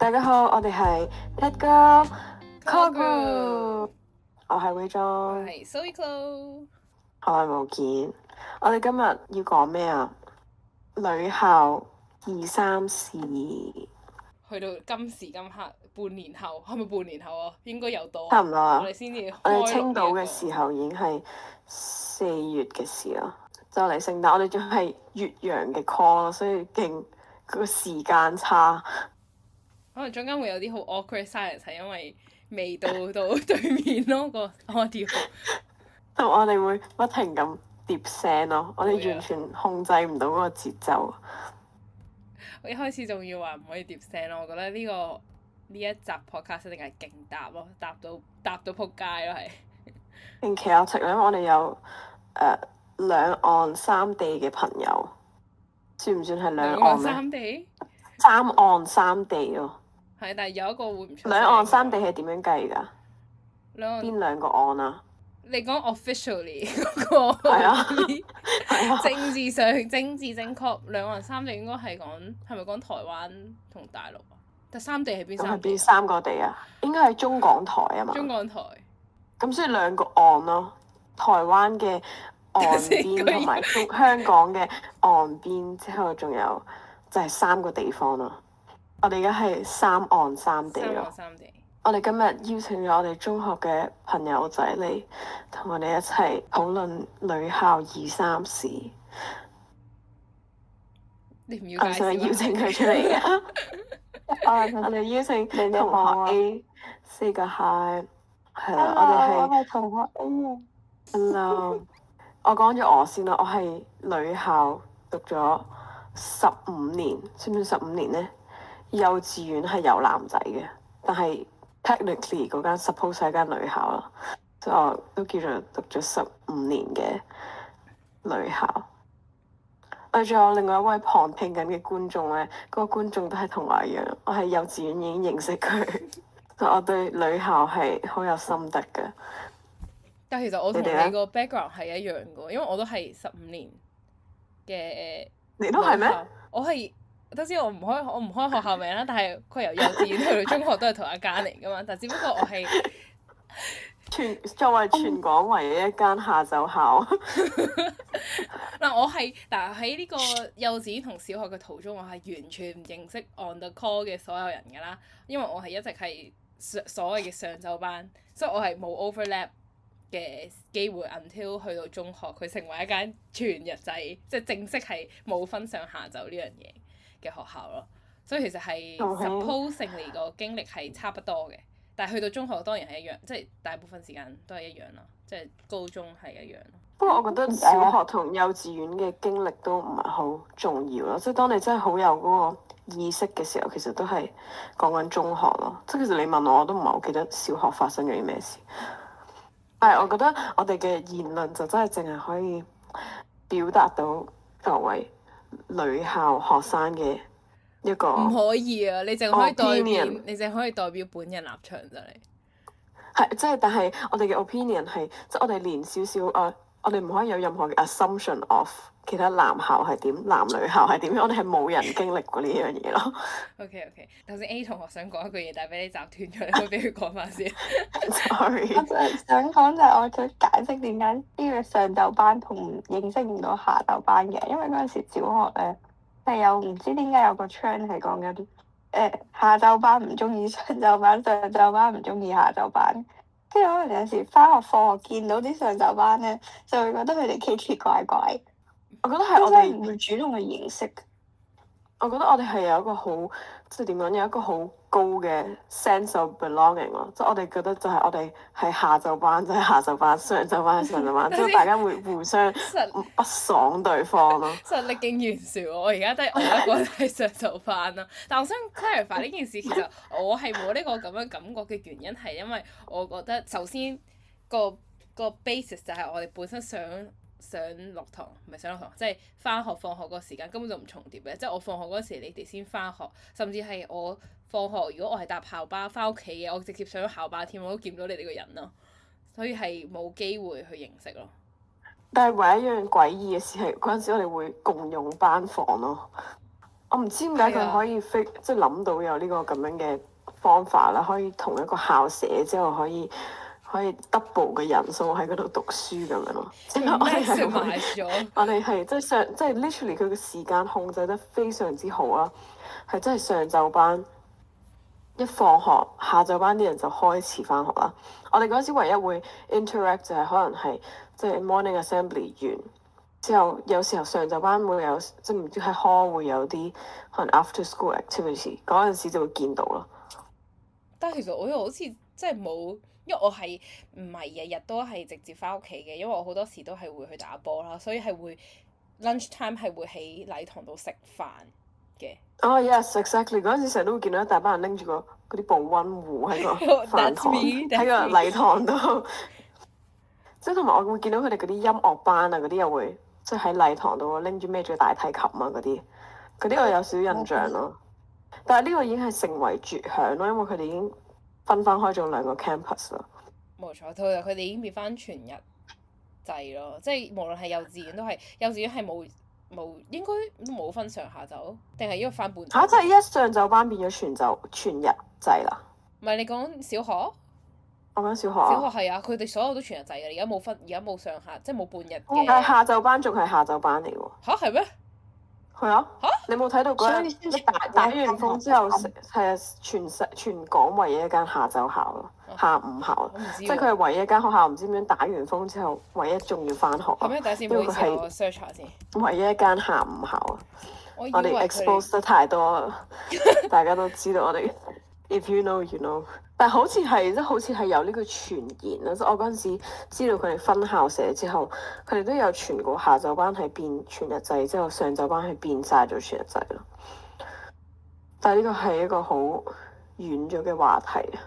大家好，我哋係 Ted Girl Call Group，我係偉我莊，係 Zoe，好耐冇見。我哋今日要講咩啊？女校2、3事，去到今時今刻，半年後係咪半年後啊？應該有到差唔多啦。我哋先至我哋開錄青島嘅呢時候已經係4月嘅事啦，就嚟聖誕，我哋仲係越洋嘅 call 咯，所以勁個時間差。可能中間會有啲好 awkward silence 係因為未到對面咯個 audio。同我哋會不停咁疊聲咯，我哋完全控制唔到嗰個節奏。我一開始仲要話唔可以疊聲咯，我覺得呢一集 podcast 一定係勁搭咯，搭到撲街咯係。勁 chaotic 因為我哋有兩岸三地嘅朋友，算唔算係兩岸咧？三地？三岸三地咯。係，但係有一個會唔出聲。兩岸三地係點樣計㗎？邊兩個岸啊？你講 officially 嗰個係啊，政治上政治正確，兩岸三地應該係咪講台灣同大陸啊？但三地係邊三地？咁係邊3個地啊？應該係中港台啊嘛。中港台。咁所以2個岸咯，台灣嘅岸邊同埋香港嘅岸邊，之後仲有就係3個地方咯。我哋而家係三岸三地咯。三地。我哋今日邀請咗我哋中學嘅朋友仔嚟同我哋一齊討論女校2、3事。你唔要介紹？我想邀請佢出嚟嘅。我哋邀請同學 A 4個 hi， 係啦，我哋係同學 A 啊。Hello， 我講咗我先啦，我係女校讀咗15年，算唔算15年咧？幼稚園係有男仔嘅，但係 technically 嗰間 suppose 係間女校啦，所以我都叫做讀咗15年嘅女校。我仲有另外一位旁聽緊嘅觀眾咧，嗰個觀眾都係同我一樣，我係幼稚園已經認識佢，所以我對女校係好有心得嘅。但其實我同你個 background 係一樣嘅，因為我都係15年嘅。你都係咩？我係等先，我唔開學校名啦，但係佢由幼稚園去到中學都係同一間嚟噶嘛，但只不過我係作為全港唯一一間下晝校。但喺呢個幼稚園同小學嘅途中，我係完全唔認識 on the call 嘅所有人㗎啦，因為我係一直係所謂嘅上晝班，所以我係冇 overlap 嘅機會 until 去到中學，佢成為一間全日制，即係正式係冇分上下晝呢樣嘢嘅學校咯。所以其實係 supposingly 個經歷係差不多嘅，但係去到中學當然係一樣，即係大部分時間都係一樣啦，即係高中係一樣。不過我覺得小學同幼稚園嘅經歷都唔係好重要咯，即係當你真係好有嗰個意識嘅時候，其實都係講緊中學咯。即係其實你問我都唔係好記得小學發生咗啲咩事。但係我覺得我哋嘅言論就真係淨係可以表達到作為女校學生嘅一個。唔可以啊！你淨可以代表本人立場咋你。係，即係但係我哋嘅 opinion 係，即係我哋連少少我哋唔可以有任何嘅 assumption of 其他男校係點，男女校係點，我哋係冇人經歷過呢樣嘢咯。OK， 頭先 A 同學想講一句嘢，但係俾你斬斷咗，你可以俾佢講翻先。Sorry。我就係想講就係我想解釋點解呢個上晝班同認識唔到下晝班嘅，因為嗰陣時小學咧係有唔知點解有個 trend 係講緊下晝班唔中意上晝班，上晝班唔中意下晝班。跟住可能有時翻學放學見到啲上晝班咧，就會覺得佢哋奇奇怪怪。我覺得係我哋唔會主動去認識。我覺得我哋係有一個好，即係點講，有一個好高嘅 sense of belonging 咯。即係我哋覺得就係我哋係下晝班就係下晝班，上晝班係上晝班，即係大家會互相不爽對方咯。實力勁懸殊喎！我而家都係我一個係上晝班啦。但我想 clarify 呢件事，其實我係冇呢個咁樣感覺嘅原因係因為我覺得首先個 basis 就係我哋本身上落堂，唔係上落堂，即係翻學放學個時間根本就唔重疊嘅。即係我放學嗰時，你哋先翻學，甚至係我放學，如果我係搭校巴翻屋企嘅，我直接上咗校巴添，我都見唔到你哋個人咯。所以係冇機會去認識咯。但係唯一一樣詭異嘅事係嗰陣時，我哋會共用班房咯。我唔知點解佢可以即係諗到有呢個咁樣嘅方法啦，可以同一個校舍之後可以 double 嘅人數喺嗰度讀書咁樣咯。即係我哋係會 maximize 咗。我哋係即係 literally 佢嘅時間控制得非常之好啦，係真係上晝班一放學，下晝班啲人就開始翻學啦。我哋嗰陣時唯一會 interact 就係可能係即係 morning assembly 完之後，有時候上晝班會有即係唔知喺 hall 會有啲可能 after school activity 嗰陣時就會見到咯。但係其實我又好似即係冇，因為我係唔係日日都係直接翻屋企嘅，因為我好多時都係會去打波啦，所以係會 lunch time 係會喺禮堂度食飯嘅。哦、yes exactly 嗰陣時成日都會見到一大班人拎住嗰啲保溫壺喺個飯堂喺個禮堂度，即係同埋我會見到佢哋嗰啲音樂班啊嗰啲又會即係喺禮堂度拎住孭住大提琴啊嗰啲我有少少印象咯。但係呢個已經係成為絕響咯，因為佢哋已經分開咗兩個 campus 啦。冇錯，佢哋已經變翻全日制咯，即係無論係幼稚園都係，幼稚園係冇應該都冇分上下晝，定係因為翻半晝？即係一上晝班變咗全日制啦。唔係你講小學？我講小學啊。小學係啊，佢哋所有都全日制嘅，而家冇分，而家冇上下，即係冇半日嘅。但係下晝班仲係下晝班嚟喎。嚇係咩？係啊！嚇你冇睇到嗰日一打完風之後，係全港唯一一間下晝校咯，下午校。我唔知。即係佢係唯一一間學校，唔知點樣打完風之後，唯一仲要翻學。係咩？等下先，唔好意思，我 search 下先。唯一一間下午校啊！我哋 expose 得太多啦，大家都知道我哋。If you know, you know。但係好似係有呢個傳言啦，即係我嗰陣時知道佢哋分校舍之後，佢哋都有傳過下晝班係變全日制，之後上晝班係變晒咗全日制咯。但係呢個係一個好遠咗嘅話題，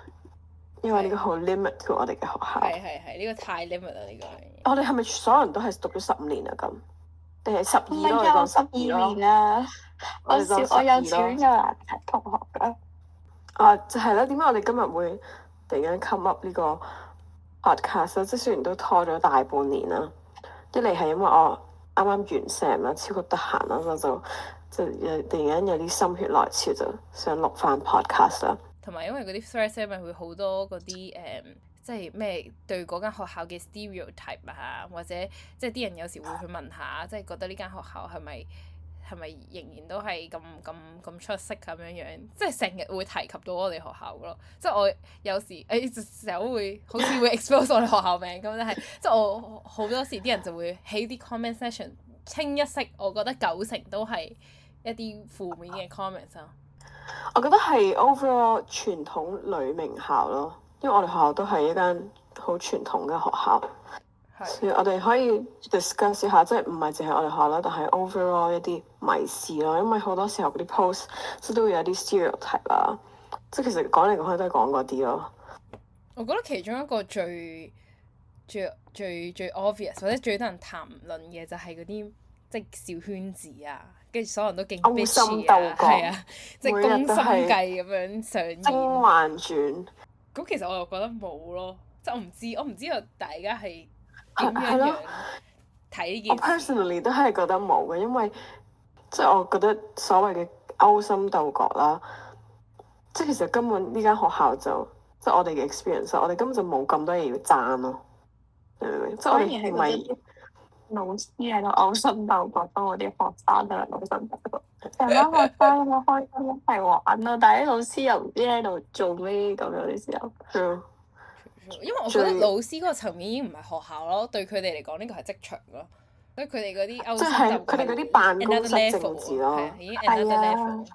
因為呢個好 limit to 我哋嘅學校。係呢個太 limit 啦呢個。我哋係咪所有人都係讀咗15年啊？咁定係12咯？你當講12年啊！我幼稚園有人係同學㗎。就係啦。點解我哋今日會突然間 come up 呢個 podcast 咧？即係雖然都拖咗大半年啦，一嚟係因為我啱啱完 sem 啦，超級得閒啦，我就突然間有啲心血來潮，就想錄翻 podcast 啦。同埋因為嗰啲 thread 咪會好多嗰啲即係咩對嗰間學校嘅 stereotype 啊，或者即係啲人有時會去問下，即係覺得呢間學校係咪仍然都係咁出色咁樣樣，即係成日會提及到我哋學校咯。即係我有時成日會好似會 expose 我哋學校名咁，但係即係我好多時啲人就會喺啲 comment section 清一色，我覺得90%都係一啲負面嘅 comments 啊。我覺得係 overall 傳統女名校咯，因為我哋學校都係一間好傳統嘅學校。所以我哋可以 discuss 一下，即係唔係淨係我哋學校啦，但係 overall 一啲迷思咯。因為好多時候嗰啲 post 即都會有啲 stereotype 啦，即係其實講嚟講去都係講嗰啲咯。我覺得其中一個最 obvious 或者最多人談論嘅就係嗰啲即係小圈子啊，跟住所有人都勁 bitchy 啊，係啊，即係攻心計咁樣上演。甄嬛傳。咁其實我又覺得冇咯，即係我唔知道大家係點樣睇呢件事。我 personally 都係覺得冇嘅，因為即係我覺得所謂嘅勾心鬥角啦，即係其實根本呢間學校就即係我哋嘅 experience，我哋根本就冇咁多嘢要爭咯，你明唔明？即係我哋唔係老師喺度勾心鬥角，當我啲學生喺度勾心鬥角。成班學生咁開心一齊玩咯，但係啲老師又唔知喺度做咩咁樣嘅時候。因為我覺得老師嗰個層面已經唔係學校咯，對佢哋嚟講呢個係職場咯，所以佢哋嗰啲勾心鬥角，佢哋嗰啲辦公室政治咯，已經 another level。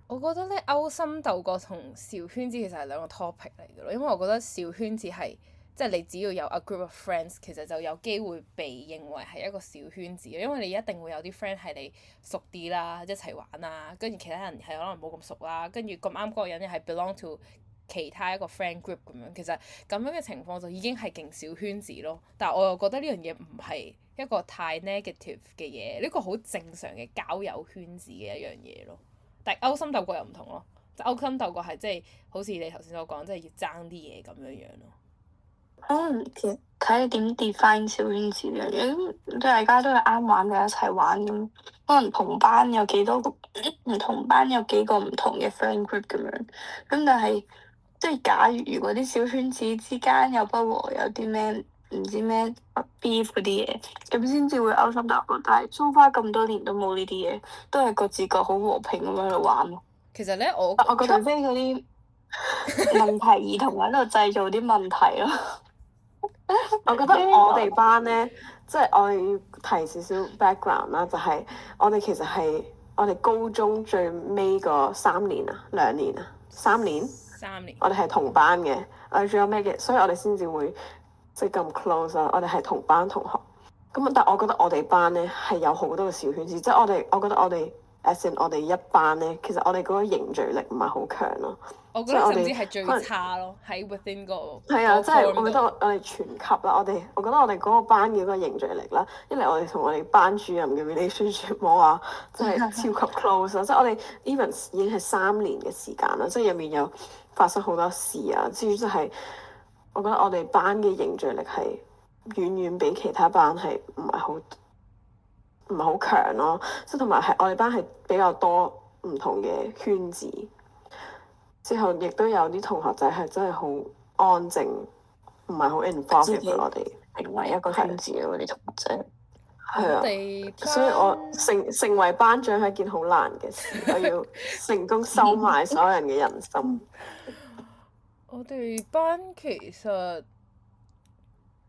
我覺得咧勾心鬥角同小圈子其實係兩個 topic 嚟嘅咯，因為我覺得小圈子係即係你只要有 a group of friends，其實就有機會被認為係一個小圈子，因為你一定會有啲 friend 係你熟啲啦，一齊玩啊，跟住其他人係可能冇咁熟啦，跟住咁啱嗰個人又係 belong to其他一個 friend group 咁樣，其實咁樣嘅情況就已經係勁小圈子咯。但係我又覺得呢樣嘢唔係一個太 negative 嘅嘢，呢個好正常嘅交友圈子嘅一樣嘢咯。但係勾心鬥角又唔同咯，即係勾心鬥角係即係好似你頭先所講，即係要爭啲嘢咁樣樣咯。可能其實睇你點 define 小圈子呢樣嘢，大家都係啱玩嘅一齊玩咁。可能同班有幾多個唔同班有幾個唔同嘅 friend group 咁樣。咁但係即係假如果啲小圈子之間有不和，有啲咩唔知咩 beef 嗰啲嘢，咁先至會勾心鬥角。但係 so far 咁多年都冇呢啲嘢，都係各自各好和平咁樣喺度玩咯。其實咧，我我覺得除非嗰啲問題兒童喺度製造啲問題咯。我覺得我哋班咧，即係我哋要提少少 background 啦，就係我哋其實係我哋高中最尾個3年啊、2年啊、3年， 3年我哋係同班嘅。我哋仲有咩嘅？所以我哋先至會即係咁 close 啦。我哋係同班同學。咁但係我覺得我哋班咧係有好多個小圈子，即係我覺得我哋 as in 我哋一班咧，其實我哋嗰個凝聚力唔係好強咯。我覺得甚至係可能最差咯，喺 within 個係啊，即係 form 我覺得我哋全級啦，我覺得我哋嗰個班嘅嗰個凝聚力啦，一嚟我哋同我哋班主任嘅 relationship 冇話即係超級 close 啦，即係我哋 even 已經係3年嘅時間啦，即係入面有發生好多事啊，至於即係我覺得我哋班嘅凝聚力係遠遠比其他班係唔係好強咯，即係同埋係我哋班係比較多唔同嘅圈子。之後亦都有啲同學仔係真係好安靜，唔係好 involve 自己嘅我哋。成為一個圈子嘅嗰啲同學仔。係啊，我哋所以我成為班長係一件好難嘅事，我要成功收買所有人嘅人心。我哋班其實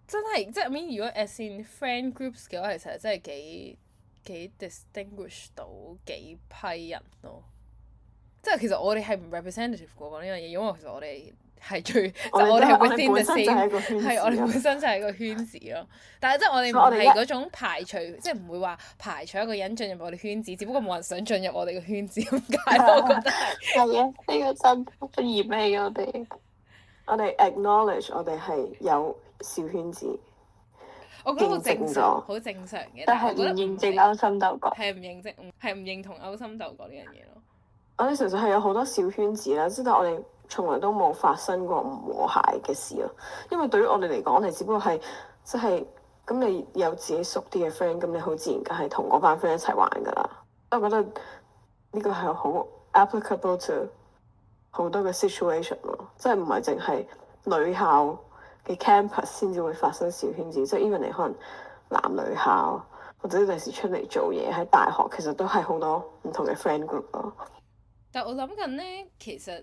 真係即係 I mean 如果 as in friend groups 嘅話，其實真係幾 distinguish 到幾批人咯。即係其實我哋係唔 representative 過講呢樣嘢，因為其實我哋係最我就我哋係哋 within 本 the 身就係 same 一個圈子係我哋咯本身就係個圈子咯。但係即係我哋唔所以我哋一係嗰種排除，即係唔會話排除一個人進入我哋圈子，只不過冇人想進入我哋個圈子咁解咯。我覺得係。係啊，呢個真不嫌棄我哋。我哋 acknowledge 我哋係有小圈子，我覺得好正認證咗常，好正常嘅。但係唔係我覺得認證勾心鬥角。係唔認證，係唔認同勾心鬥角呢樣嘢咯。我哋純粹係有好多小圈子啦，即係我哋從來都冇發生過唔和諧嘅事咯。因為對於我哋嚟講，我哋只不過係即係咁，你有自己熟啲嘅 friend，咁你好自然梗係同嗰班 friend 一齊玩噶啦。我覺得呢個係好 applicable to 好多嘅 situation 咯，即係唔係淨係女校嘅 campus 先至會發生小圈子，即係 even 你可能男女校或者第時出嚟做嘢喺大學，其實都係好多唔同嘅 friend group 咯。但我諗緊咧，其實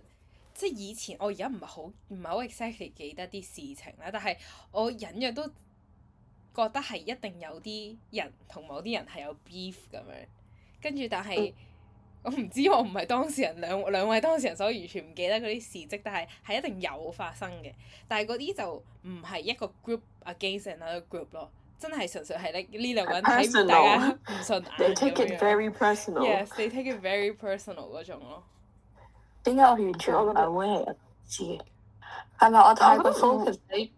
即係以前我而家唔係好 exactly 記得啲事情啦，但係我隱約都覺得係一定有啲人同某啲人係有 beef 咁樣，跟住但係。我唔知，我唔係當事人，兩位當事人，所以完全唔記得嗰啲事蹟，但係一定有發生嘅。但係嗰啲就唔係一個 group against another group 咯，真係純粹係呢兩個人睇大家唔順眼 They take it 咁樣。 very personal. Yes, they take it very personal 嗰種咯。點解我完全唔係會係知嘅？係咪我太過 focus 喺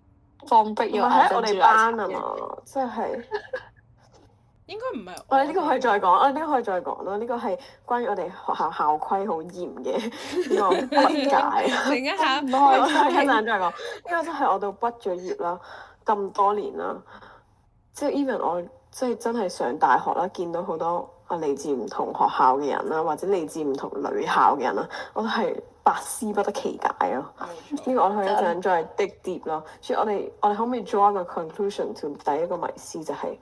放逼要喺我哋班啊嘛，即係。應該唔係。我哋呢個可以再講，我哋呢個可以再講咯。呢個係關於我哋學校校規好嚴嘅呢個畢解。等一下，我一陣再講。呢個真係我到畢咗業啦，咁多年啦，即係 even 我即係真係上大學啦，見到好多嚟自唔同學校嘅人啦，或者嚟自唔同女校嘅人啦，我都係百思不得其解咯。呢個我可以一陣再 dig deep 咯。所以我哋可唔可以 draw 個 conclusion to 第一個迷思就係？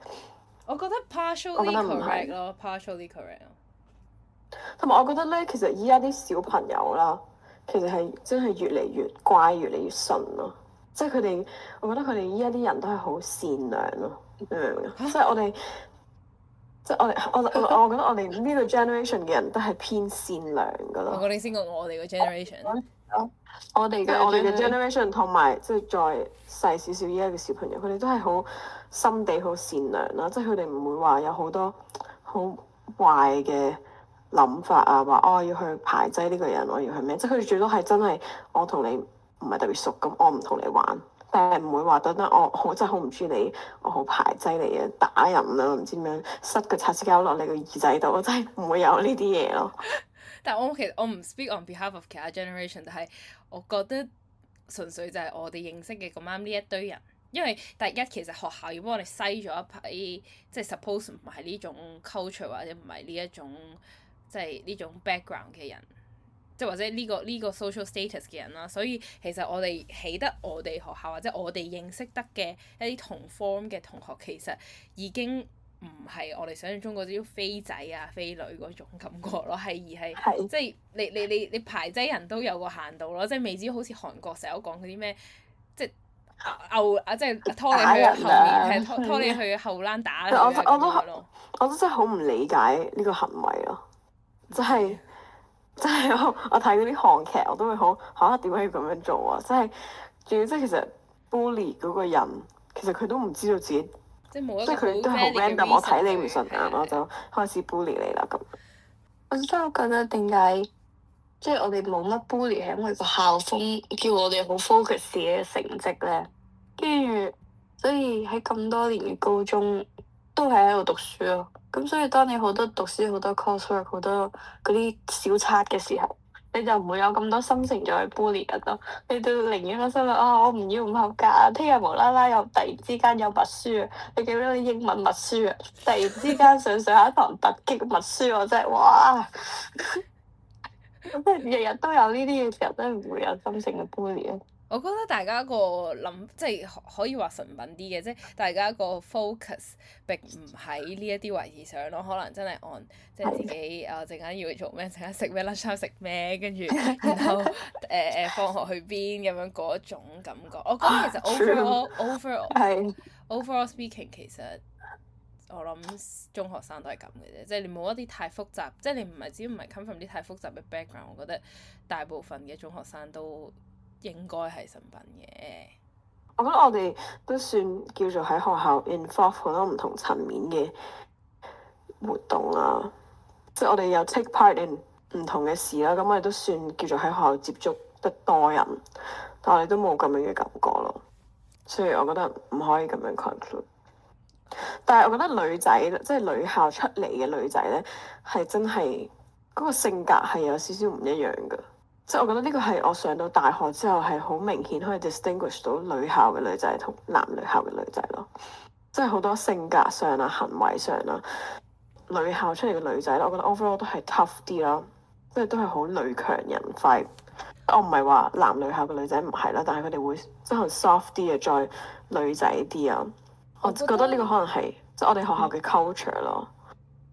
我覺得 partially 我覺得唔係 correct 咯，partially correct 咯。同埋我覺得咧，其實依家啲小朋友啦，其實係真係越嚟越乖，越嚟越順咯。即係佢哋，我覺得佢哋依家啲人都係好善良咯。你明唔明啊？即係我哋，即係我覺得我哋呢個 generation 嘅人都係偏善良噶咯。我哋先講我哋個 generation。我哋嘅 generation 同埋即係再細少少依家嘅小朋友，佢哋都係好心地好善良啦，即係佢哋唔會話有好多好壞嘅諗法啊，話我要去排擠呢個人，我要去咩？即係佢哋最多係真係我同你唔係特別熟咁，我唔同你玩，但係唔會話等等我真係好唔中意你，我好排擠你啊，打人啊，唔知點樣塞個擦膠落你個耳仔度，我真係唔會有呢啲嘢咯。但係其實我唔 speak on behalf of 其他 generation，但係我覺得純粹就係我哋認識嘅咁啱呢一堆人。因為第一其實學校要幫我哋篩咗一批，即係 suppose 唔係呢種 culture 或者唔係呢一種即係呢種 background 嘅人，即係或者呢個 social status 嘅人啦。所以其實我哋起得我哋學校或者我哋認識得嘅一啲同 form 嘅同學，其實已經唔係我哋想象中嗰啲飛仔啊飛女嗰種感覺咯，而係即係你排擠人都有個限度咯，即係未至於好似韓國成日都講嗰啲咩，即係即係拖你去後面，係拖你去後欄打你啊咁樣咯。我都真係好唔理解呢個行為咯，即係我睇嗰啲韓劇，我都會好嚇點解要咁樣做啊！即係仲要即係其實 bully 嗰個人，其實佢都唔知道自己。即係冇一個即係佢都係好 random，我睇你唔順眼，我就開始 bully 你啦咁。我真係覺得點解即係我哋冇乜 bully 係因為個校風叫我哋好 focus 自己嘅成績咧，跟住所以喺咁多年嘅高中都係喺度讀書咯。咁所以當你好多讀書、好多 coursework、好多嗰啲小測嘅時候，你就唔會有咁多心情再去 bully 人咯。你都寧願個心諗我唔要唔合格啊！聽日無啦啦又突然之間有默書啊！你記唔記得啲英文默書啊？突然之間上下一堂突擊默書，我真係哇！即係日日都有呢啲嘅時候，真係唔會有心情嘅 bully 咯。我覺得大家個諗即係可以話純品啲嘅，即係大家個 focus 並唔喺呢一啲位置上咯，可能真係按即係自己陣間要做咩，陣間食咩 lunch time 食咩，跟住然後放學去邊咁樣嗰種感覺。我覺得其實 overall speaking 其實我諗中學生都係咁嘅啫，即係你冇一啲太複雜，即係你只要唔係 come from 啲太複雜嘅 background，我覺得大部分嘅中學生都應該係純品嘅。我覺得我哋都算叫做喺學校 involve 好多唔同層面嘅活動啦，即係我哋有 take part in 唔同嘅事啦，咁我哋都算叫做喺學校接觸得多人，但我哋都冇咁樣嘅感覺咯，所以我覺得唔可以咁樣 conclude。但係我覺得女仔即係女校出嚟嘅女仔咧，係真係嗰個性格係有少少唔一樣㗎。即係我覺得呢個係我上到大學之後係好明顯可以 distinguish 到女校嘅女仔同男女校嘅女仔咯。即係好多性格上啊、行為上啊，女校出嚟嘅女仔咧，我覺得 overall 都係 tough 啲啦，即係都係好女強人 vibe。我唔係話男女校嘅女仔唔係啦，但係佢哋會即係 soft 啲嘅，再女仔啲啊。我覺得呢個可能係即係我哋學校嘅 culture 咯。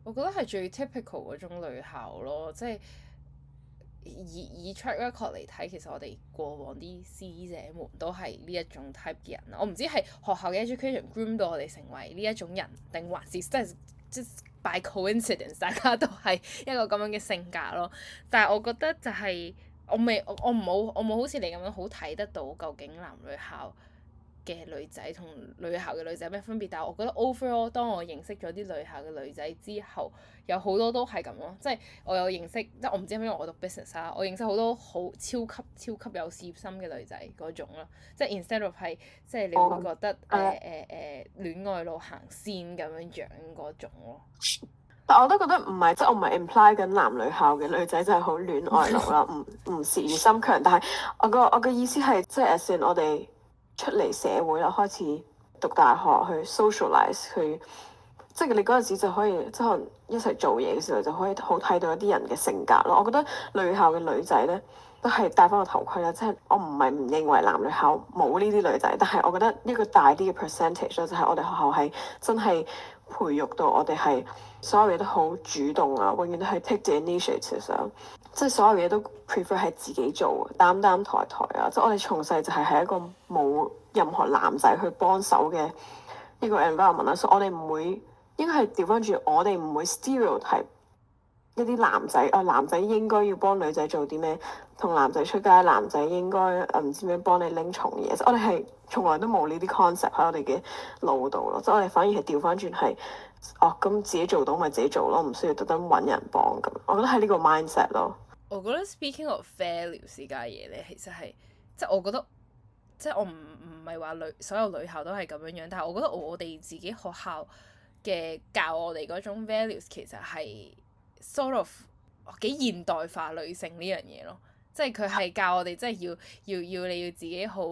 我覺得係最 typical 嗰種女校咯，即係以 track record 嚟睇，其實我哋過往啲師姐們都係呢一種 type 嘅人啦。我唔知係學校嘅 education groom 到我哋成為呢一種人，定還是即係 by coincidence 大家都係一個咁樣嘅性格咯。但係我覺得就係我冇好似你咁樣好睇得到究竟男女校嘅女仔同女校嘅女仔有咩分別？但係我覺得 overall 當我認識咗啲女校嘅女仔之後，有好多都係咁咯，即係我有認識，即係我唔知係咪因為我讀 business 啦，我認識好多好超級有事業心嘅女仔嗰種咯，即係 instead of 係即係你會覺得戀愛路行先咁樣樣嗰種咯。但我都覺得唔係，即係我唔係 imply 緊男女校嘅女仔真係好戀愛腦啦，唔事業心強。但係我個意思係，即係 as in 我哋出嚟社會啦，開始讀大學去 socialize，去即係你嗰陣時就可以即係可能一齊做嘢嘅時候就可以好睇到一啲人嘅性格咯。我覺得女校嘅女仔咧都係戴翻個頭盔啦，即係我唔係唔認為男女校冇呢啲女仔，但係我覺得一個大啲嘅 percentage 咧，就係我哋學校係真係培育到我哋係所有嘢都好主動啊，永遠都係 take the initiative 啊，即係所有嘢都 prefer 係自己做，擔抬啊，即係我哋從細就係喺一個冇任何男仔去幫手嘅呢個 environment 啦，所以我哋唔會應該係調翻轉，我哋唔會 stereotype 一啲男仔男仔應該要幫女仔做啲咩，同男仔出街，男仔應該唔知點樣幫你拎重嘢，即係我哋係從來都冇呢啲 concept 喺我哋嘅腦度咯，即係我哋反而係調翻轉係咁自己做到咪自己做咯，唔需要特登揾人幫咁。我覺得係呢個 mindset 咯。我覺得 speaking of values 呢家嘢咧，其實係即係我覺得即係我唔係話所有女校都係咁樣樣，但係我覺得我哋自己學校嘅教我哋嗰種 values 其實係 sort of 幾現代化女性呢樣嘢咯。即係佢係教我哋，即係要你要自己好，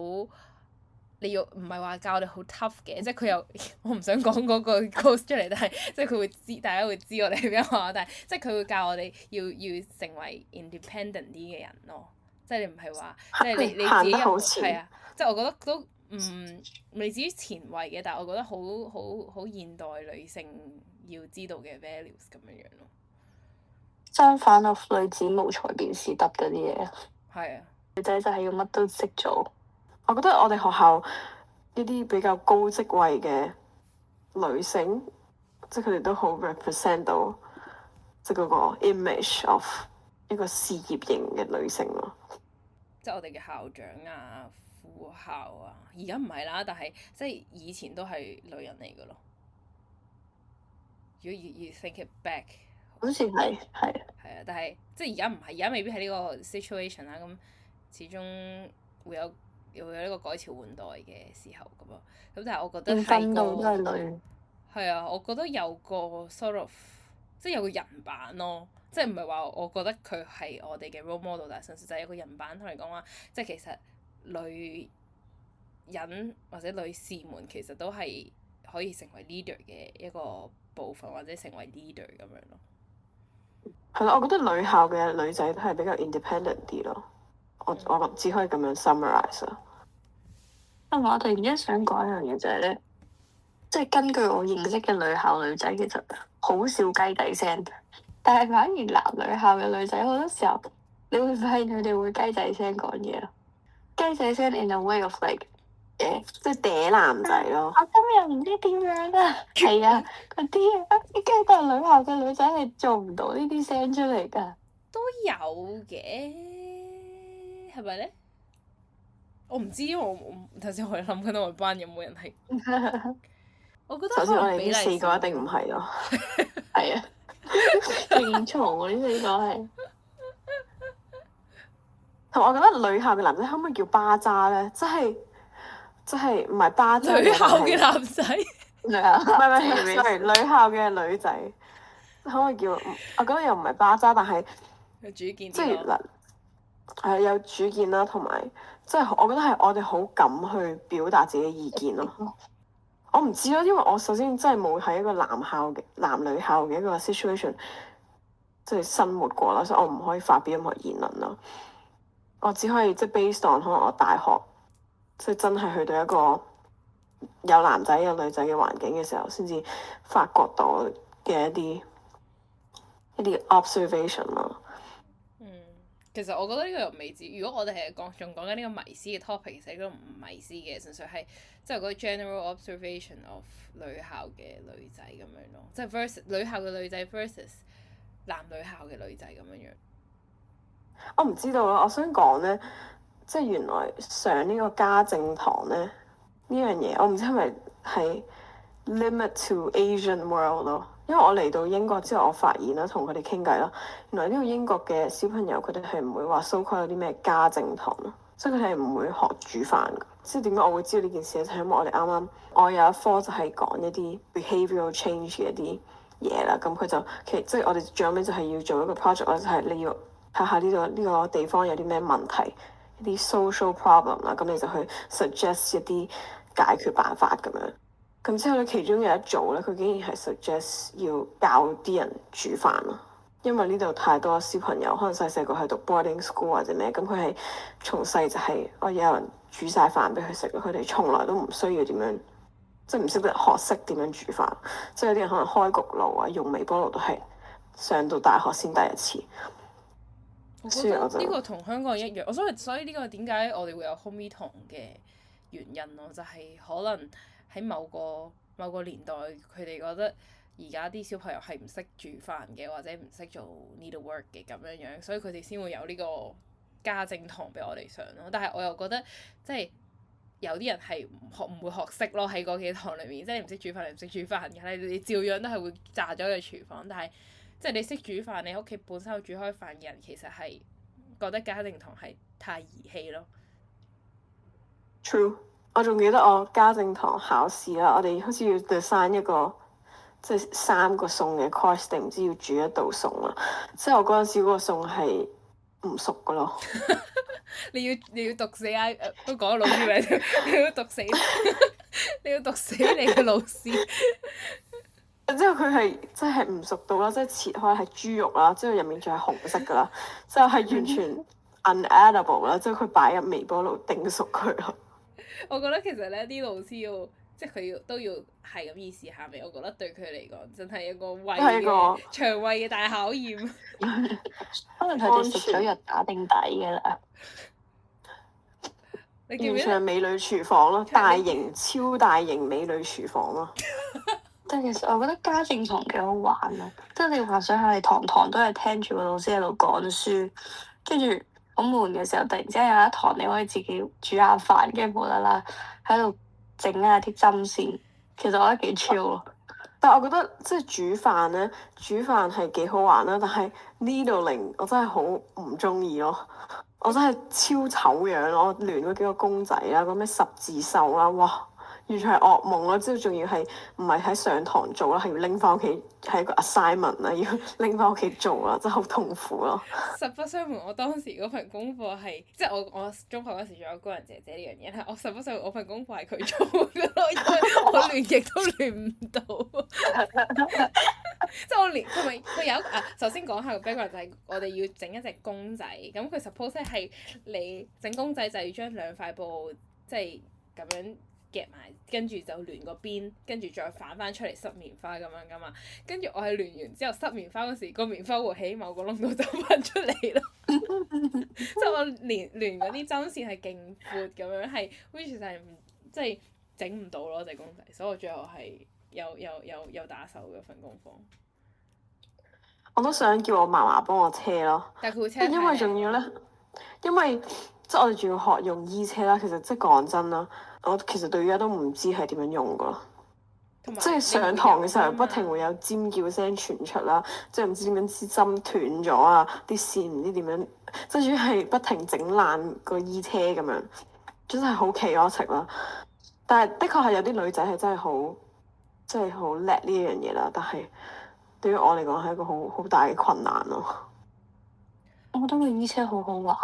你要唔係話教我哋好 tough 嘅，即係佢又我唔想講嗰個 course 出嚟，但係即係佢會知，大家會知我哋點樣學，但係即係佢會教我哋要成為 independent 啲嘅人咯，即係你唔係話即係你自己行得好前係啊，即係我覺得都未至於前衞嘅，但係我覺得好現代女性要知道嘅 values 咁樣樣咯。相反啊，女子無才便是德嗰啲嘢，係啊，女仔就係要乜都識做。我覺得我哋學校一啲比較高職位嘅女性，即係佢哋都好 represent 到即係嗰個 image of 一個事業型嘅女性咯。即係我哋嘅校長啊、副校啊，而家唔係啦，但係即係以前都係女人嚟嘅咯。如果you think it back，好似係。係啊，但係即係而家唔係，而家未必係呢個 situation 啦。咁始終會有呢個改朝換代嘅時候咁咯。咁但係我覺得係都係女。係啊，我覺得有個 sort of 即係有個人版咯，即係唔係話我覺得佢係我哋嘅 role model，但係純粹就係有個人版同你講話，即係其實女人或者女士們其實都係可以成為 leader 嘅一個部分，或者成為 leader 咁樣咯。係咯，我覺得女校嘅女仔都係比較 independent 啲咯。我只可以咁樣 summarize 啦。同埋我突然之間想講一樣嘢就係咧，即係根據我認識嘅女校女仔，其實好少雞仔聲，但係反而男女校嘅女仔好多時候，你會發現佢哋會雞仔聲講嘢咯。雞仔聲 in a way of like 即係嗲男仔咯。我今日唔知點樣啊，係啊，嗰啲啊，但係女校嘅女仔係做唔到呢啲聲出嚟㗎。都有嘅，係咪咧？我唔知，因為我頭先我諗緊我班有冇人係，我覺得首先我哋可能比例呢四個少一定唔係咯。係啊，勁嘈喎呢四個係。同埋我覺得女校嘅男仔可唔可以叫巴渣咧？即係唔係巴渣女校嘅但係男仔，係啊，唔係，sorry，女校嘅女仔可唔可以叫？我覺得又唔係巴渣，但係有主見即係啲咯。嗱係有主見啦，同埋即係我覺得係我哋好敢去表達自己嘅意見咯。我唔知咯，因為我首先真係冇喺一個男女校嘅一個 situation 即係生活過啦，所以我唔可以發表任何言論啦。我只可以即係 based on 可能我大學即係真係去到一個有男仔有女仔嘅環境嘅時候，先至發覺到嘅一啲 observation 咯。其實我覺得呢個又未至。如果我哋係仲講緊呢個迷思嘅 topic，其實都唔迷思嘅，純粹係即係嗰個 general observation of 女校嘅女仔咁樣咯，即係 versus 女校嘅女仔 versus 男女校嘅女仔咁樣樣。我唔知道啦，我想講咧，即係原來上呢個家政堂咧呢樣嘢，我唔知係咪係 limit to Asian world 咯。因為我嚟到英國之後，我發現啦，同佢哋傾偈啦，原來呢個英國嘅小朋友佢哋係唔會話 so-called 有啲咩家政堂咯，即係佢哋係唔會學煮飯㗎。即係點解我會知道呢件事咧？就係因為我哋啱啱我有一科就係講一啲 behavioral change 嘅一啲嘢啦。咁佢就即係我哋最後尾就係要做一個 project 啦，就係你要睇下呢個地方有啲咩問題，一啲 social problem 啦，咁你就去 suggest 一啲解決辦法咁樣。咁之後咧，其中有一組咧，佢竟然係 suggest 要教啲人煮飯咯，因為呢度太多小朋友，可能細細個係讀 boarding school 或者咩，咁佢係從細就係有人煮晒飯俾佢食，佢哋從來都唔需要點樣，即係唔識得學識點樣煮飯，即係有啲人可能開焗爐啊，用微波爐都係上到大學先第一次。我覺得呢個同香港一樣，所以呢個點解我哋會有 home econ 堂嘅原因咯，就係可能喺某個年代，佢哋覺得而家啲小朋友係唔識煮飯嘅，或者唔識做 needlework 嘅咁樣樣，所以佢哋先會有呢個家政堂俾我哋上咯。但係我又覺得即係有啲人係唔會學識咯，喺嗰幾堂裏面，即係你唔識煮飯，你唔識煮飯嘅，你照樣都係會炸咗個廚房。但係即係你識煮飯，你屋企本身有煮開飯嘅人，其實係覺得家政堂係太兒戲咯。True。我仲記得我家政堂考試啦，我哋好似要 design 一個即係3個餸嘅 course，定唔知要煮一道餸啦。即係我嗰陣時嗰個餸係唔熟噶咯。你要毒死都講咗老師名，你要毒死你要毒死你嘅老師。之後佢係真係唔熟到啦，即係切開係豬肉啦，之後入面仲係紅色噶啦，之後係完全 unedible 啦，之後佢擺入微波爐叮熟佢咯。我覺得其實咧啲老師要即係佢都要係咁意試下味，我覺得對佢嚟講真係一個胃係一個嘅腸胃嘅大考驗。可能佢哋食咗藥打定底嘅啦。你記唔記得？完全係美女廚房咯，大型超大型美女廚房咯。但係其實我覺得家政堂幾好玩咯，即係你幻想下，你堂堂都係聽住個老師喺度講書，跟住好悶嘅時候，突然之間有一堂你可以自己煮下飯，跟住無啦啦喺度整下啲針線，其實我覺得幾 chill 咯。但係我覺得即係煮飯咧，煮飯係幾好玩啦，但係 needling 我真係好唔中意咯。我真係超醜樣咯！我亂嗰幾個公仔啦，嗰咩十字繡啦，哇！完全係噩夢咯！之後仲要係唔係喺上堂做啦，係要拎翻屋企，係一個 assignment 啦，要拎翻屋企做啦，真係好痛苦咯。實不相瞞，我當時嗰份功課係即係我中學嗰時仲有高人姐姐呢樣嘢，係我實不相瞞我份功課係佢做嘅咯，因為我亂極都亂唔到。即係我連佢有一個首先講下個 background 就係我哋要整一隻公仔，咁佢 suppose 係你整公仔就要將兩塊布即係咁樣夾埋，跟住就亂個邊，跟住再反翻出嚟塞棉花咁樣噶嘛。跟住我係亂完之後塞棉花嗰時，個棉花會喺某個窿度走翻出嚟咯。即係我連亂嗰啲針線係勁闊咁樣，係 which 係唔即係整唔到咯隻公仔，所以我最後係有打手嘅份功課。我都想叫我嫲嫲幫我車咯，但係佢會車因為仲要咧，因為即係我哋仲要學用衣車啦。其實即係講真啦，我其實到而家都唔知係點樣用噶。同埋即係上堂嘅時候你會有不停會有尖叫聲傳出啦，即係唔知點樣支針斷咗啊，啲線唔知點樣，即係主要係不停整爛個衣車咁樣，真係好 chaotic 啦。但係的確係有啲女仔係真係好，即係好叻呢一樣嘢啦。但係對於我嚟講係一個好大嘅困難咯。我覺得個衣車好好玩，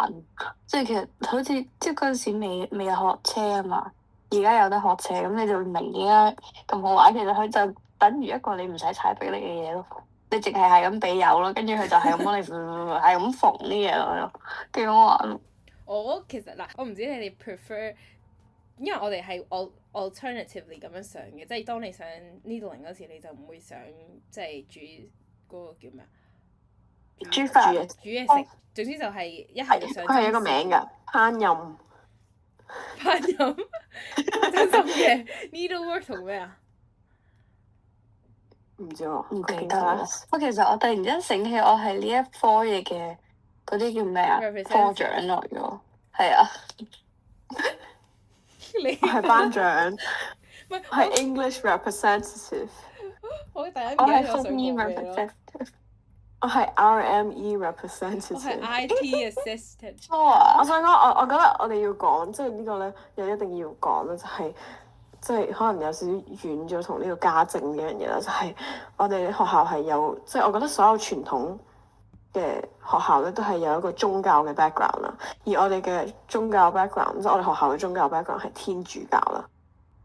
即係其實好似即係嗰陣時未有學車啊嘛，而家有得學車，咁你就會明點解咁好玩。其實佢就等於一個你唔使踩迫力嘅嘢咯，你淨係咁俾油咯，跟住佢就係咁幫你係咁縫啲嘢落去咯，幾好玩咯。我其實嗱，我唔知你哋 prefer，因為我哋係 alternatively 咁樣上嘅，即係當你上 needling 嗰時，你就唔會想即係煮嗰個叫咩啊？煮飯煮嘢食，總之就係一係就上。佢係一個名㗎，烹飪。烹飪真心嘅 needlework 同咩啊？唔知喎，唔記 cooking 得啦 class。我其實我突然之間醒起，我係呢一科嘢嘅嗰啲叫咩啊？科長來㗎，係啊。你我係班長，唔係我係 English representative，我第一我係記得我想風衣講咩咯 representative。我係 RME 我係 representative。 IT assistant。哇！我想講，我覺得我哋要講，即係呢個咧，又一定要講啦，就係即係可能有少少遠咗同呢個家政呢樣嘢啦，就係我哋學校係有，即係我覺得所有傳統嘅學校咧都係有一個宗教嘅 background 啦，而我哋嘅宗教 background，即係我哋學校嘅宗教 background 係天主教啦。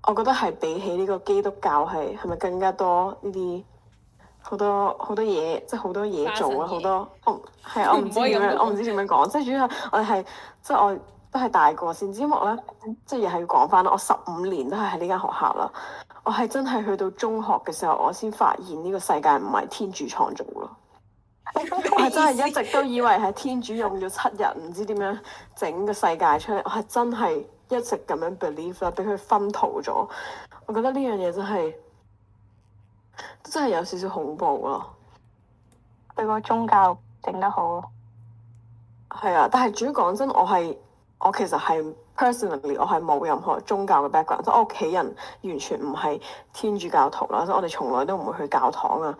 我覺得係比起呢個基督教係咪更加多呢啲好多嘢，即係好多嘢做啦，好多我唔知點樣，我唔知點樣講，即係主要係我哋係即係我都係大個先知，因為我咧即係又係要講翻啦，我15年都係喺呢間學校啦，我係真係去到中學嘅時候，我先發現呢個世界唔係天主創造咯。我係真係一直都以為係天主用咗7日唔知點樣整個世界出嚟，我係真係一直咁樣 believe 啦，俾佢薰陶咗。我覺得呢樣嘢真係有少少恐怖咯。佢個宗教整得好咯。係啊，但係主要講真，我其實係 personally 我係冇任何宗教嘅 background，即係我屋企人完全唔係天主教徒啦，即係我哋從來都唔會去教堂啊。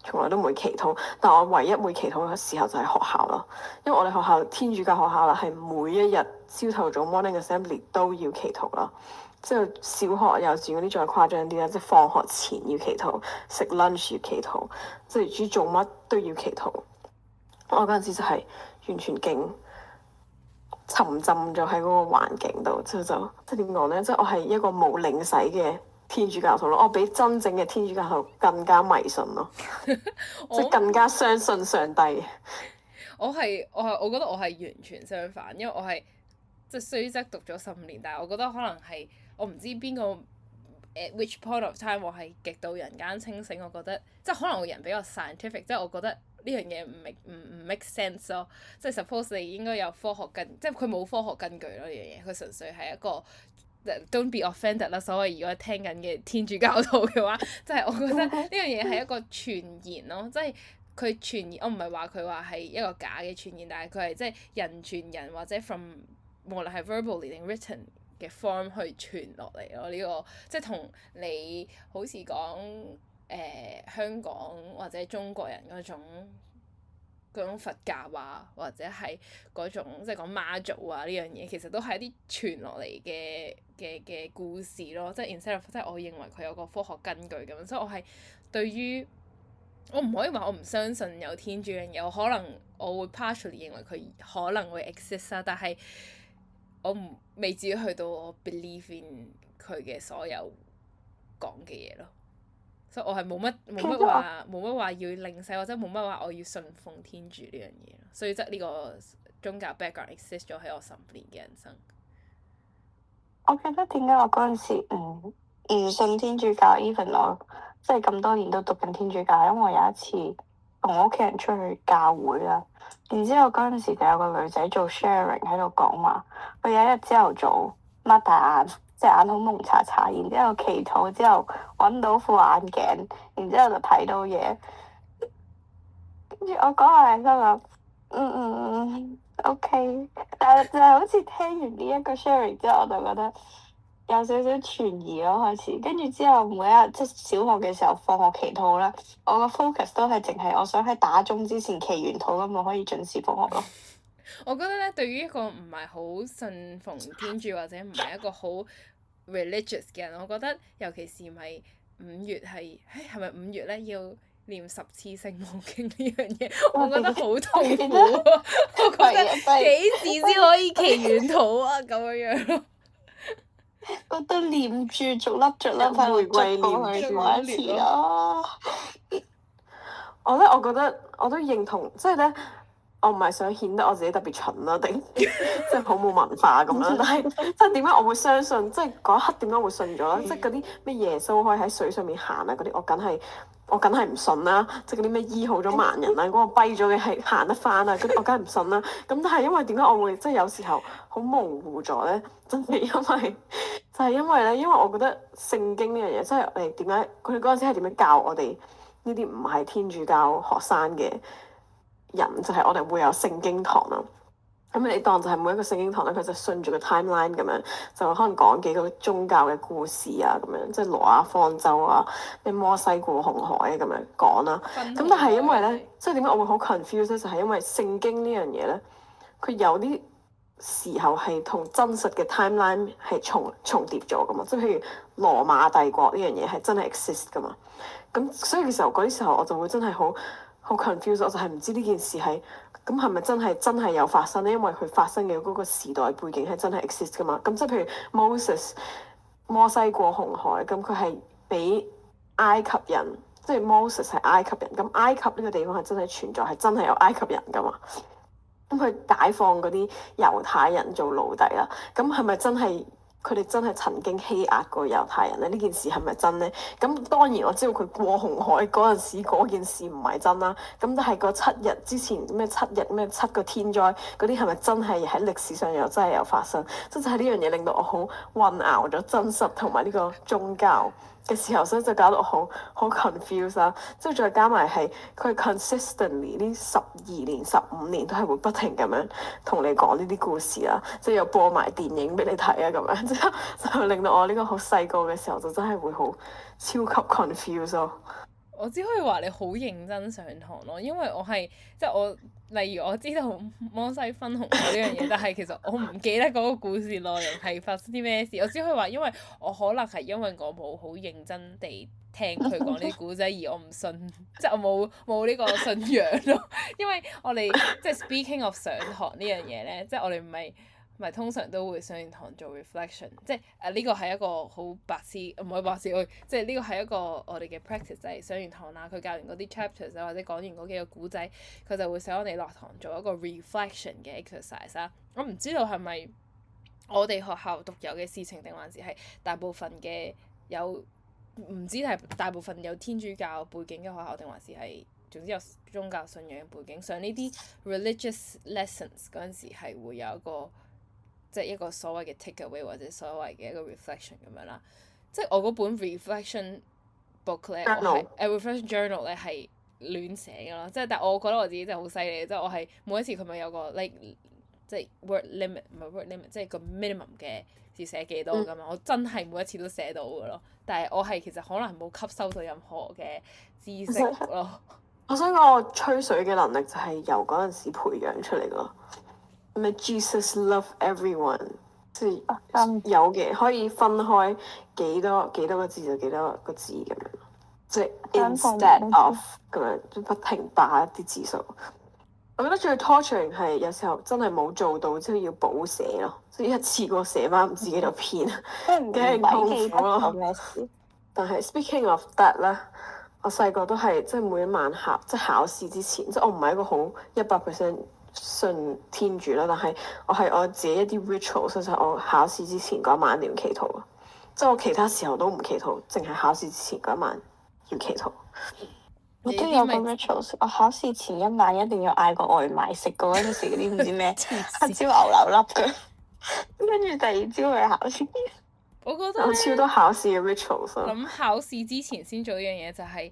從來都唔會祈禱，但我唯一會祈禱嘅時候就係學校啦。因為我哋學校天主教學校啦，係每一日朝頭早 morning assembly 都要祈禱啦。之後小學、幼稚園嗰啲再誇張啲啦，即係放學前要祈禱，食 lunch 要祈禱，即係唔知做乜都要祈禱。我嗰陣時就係完全勁沉浸咗喺嗰個環境度，之後就即係點講咧？即係我係一個冇領洗嘅天主教徒咯，我比真正嘅天主教徒更加迷信咯，即係更加相信上帝。我覺得我係完全相反，因為我係即係雖則讀咗15年，但係我覺得可能係我唔知邊個 at which point of time 我係極度人間清醒，我覺得即係可能我人比較 scientific，即係我覺得呢樣嘢唔 make sense 咯，即係 suppose 你應該有科學根，即係佢冇科學根據咯呢樣嘢，佢純粹係一個 don't be offended 啦，所謂如果聽緊嘅天主教徒嘅話，即係我覺得呢樣嘢係一個傳言咯，即係。佢傳言，我唔係話佢話係一個假嘅傳言，但係佢係即係人傳人或者 from 無論係 verbally 定 written 嘅 form 去傳落嚟咯。呢個即係同你好似講香港或者中國人嗰種佛教啊，或者係嗰種即係講媽祖啊呢樣嘢，其實都係一啲傳落嚟嘅故事咯。即係 instead of 即係我認為佢有個科學根據咁，所以我係對於。我唔可以話我唔相信有天主嘅嘢，可能我會 partially 認為佢可能會 exist 啦，但係我未至於去到我 believe in 佢嘅所有講嘅嘢咯，所以我係冇乜話要領洗或者冇乜話我要信奉天主呢樣嘢咯，所以即係呢個宗教 background exist 咗喺我15年嘅人生。我記得點解我嗰陣時唔信天主教 even 我。即係咁多年都讀緊天主教，因為我有一次同我屋企人出去教會啦，然之後嗰陣時就有個女仔做 sharing 喺度講話，佢有一日朝頭早擘大眼，隻眼好蒙查查，然之後祈禱之後揾到副眼鏡，然之後就睇到嘢，跟住我講下係心諗OK，但係就係好似聽完呢一個 sharing 之後，我就覺得。有少少存疑咯，開始跟住之後每一日即係小學嘅時候放學祈禱啦，我個 focus 都係淨係我想喺打鐘之前祈完禱咁，我可以準時放學咯。我覺得咧，對於一個唔係好信奉天主或者唔係一個好 religious 嘅人，我覺得尤其是咪5月係咪5月咧要念10次聖母經呢樣嘢，我覺得好痛苦啊！我覺得幾時先可以祈完禱啊咁樣咯〜覺得念住逐粒喺度捽過去過一次咯。我覺得我都認同，即係咧，我唔係想顯得我自己特別蠢啦，定即係好冇文化咁樣。但係即係點解我會相信？即係嗰一刻點解會信咗咧？即係嗰啲咩耶穌可以喺水上面行啊嗰啲，我梗係唔信啦！即係嗰啲咩醫好咗盲人啊，嗰個跛咗嘅係行得翻啊，嗰啲我梗係唔信啦。咁但係因為點解我會即係有時候好模糊咗咧？真係因為咧，因為我覺得聖經呢樣嘢，即係誒點解佢哋嗰陣時係點樣教我哋呢啲唔係天主教學生嘅人，就係我哋會有聖經堂啦。咁你當就係每一個聖經堂咧，佢就順住個 timeline 咁樣，就可能講幾個宗教嘅故事啊，咁樣即係挪亞方舟啊，咩摩西過紅海咁樣講啦。咁但係因為咧，即係點解我會好 confused 咧？就係因為聖經呢樣嘢咧，佢有啲時候係同真實嘅 timeline 係重疊咗噶嘛，即係譬如羅馬帝國呢樣嘢係真係 exist 噶嘛。咁所以嘅時候嗰啲時候我就會真係好 confused，我就係唔知呢件事係。咁係咪真係有發生咧？因為佢發生嘅嗰個時代背景係真係 exist 噶嘛。咁即係譬如摩西過紅海，咁佢係俾埃及人，即係 Moses 係埃及人。咁埃及呢個地方係真係存在，係真係有埃及人噶嘛。咁佢解放嗰啲猶太人做奴隸啦。咁係咪真係佢哋真係曾經欺壓過猶太人咧？呢件事係咪真咧？咁當然我知道佢過紅海嗰陣時嗰件事唔係真啦。咁但係個7日之前咩7日咩7個天災嗰啲係咪真係喺歷史上又真係有發生？即係呢樣嘢令到我好混淆咗真實同埋呢個宗教嘅時候，所以就搞到我好 confused 啦。之後再加埋係佢 consistently 呢12年15年都係會不停咁樣同你講呢啲故事啦，即係又播埋電影俾你睇啊咁樣，就令到我呢個好細個嘅時候就真係會好超級 confused 咯。我只可以話你好認真上堂咯，因為我係即係我例如我知道摩西分紅海呢樣嘢，但係其實我唔記得嗰個故事內容係發生啲咩事。我只可以話，因為我可能係因為我冇好認真地聽佢講呢啲故仔，而我唔信，即係我冇呢個信仰咯。因為我哋即係 speaking of 上堂呢樣嘢咧，即係我哋唔係咪通常都會上完堂做 reflection，即係呢個係一個好白痴，唔係白痴，即係呢個係一個我哋嘅 practice，就係上完堂啦，佢教完嗰啲 chapters 啊，或者講完嗰幾個古仔，佢就會想我哋落堂做一個 reflection 嘅 exercise 啦。我唔知道係咪我哋學校獨有嘅事情，定還是係大部分嘅唔知係大部分有天主教背景嘅學校，定還是係總之有宗教信仰嘅背景，上呢啲 religious lessons 嗰陣時係會有一個即係一個所謂嘅 take away 或者所謂嘅一個 reflection 咁樣啦。即係我嗰本 reflection book 咧，我係reflection journal 咧係亂寫嘅咯。即係但係我覺得我自己真係好犀利，即係我係每一次佢咪有個 like 即係 word limit 唔係 word limit，即係個 minimum 嘅字寫幾多㗎嘛。我真係每一次都寫到㗎咯。但係我係其實可能冇吸收到任何嘅知識咯。我想講我吹水嘅能力就係由嗰陣時培養出嚟咯。咩 Jesus love everyone， 即係有嘅可以分開幾多個字就幾多個字咁樣，即係 instead of 咁樣不停打一啲字數。我覺得最 torturing 係有時候真係冇做到，即係要補寫咯，即係一次過寫翻自己條片，梗係痛苦咯。但係 speaking of that 咧，我細個都係即係每一晚即係考試之前，即係我唔係一個好100% 信天主啦，但係我係我自己一啲 ritual， 就係我考試之前嗰一晚一定要祈禱，即係我其他時候都唔祈禱，淨係考試之前嗰一晚要祈禱。我都有個 rituals， 我考試前一晚一定要嗌個外賣食嗰陣時嗰啲唔知咩黑椒牛柳粒嘅，跟住第二朝去考試。我覺得有超多考試嘅 rituals 啊！諗考試之前先做一樣嘢就係、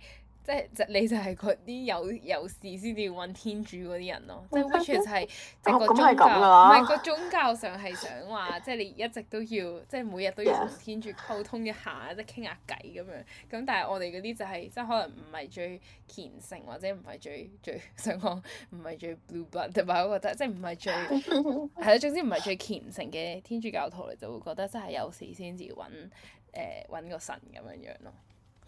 你就係嗰啲有事先至要揾天主嗰啲人咯，即係 which is 係即係個宗教，唔係個宗教上係想話，即係你一直都要，即係每日都要同天主溝通一下，即係傾下偈咁樣。咁但係我哋嗰啲就係即係可能唔係最虔誠，或者唔係最想講唔係最 blue blood，同埋我覺得即係唔係最係咯，總之唔係最虔誠嘅天主教徒，你就會覺得真係有事先至揾個神咁樣樣咯。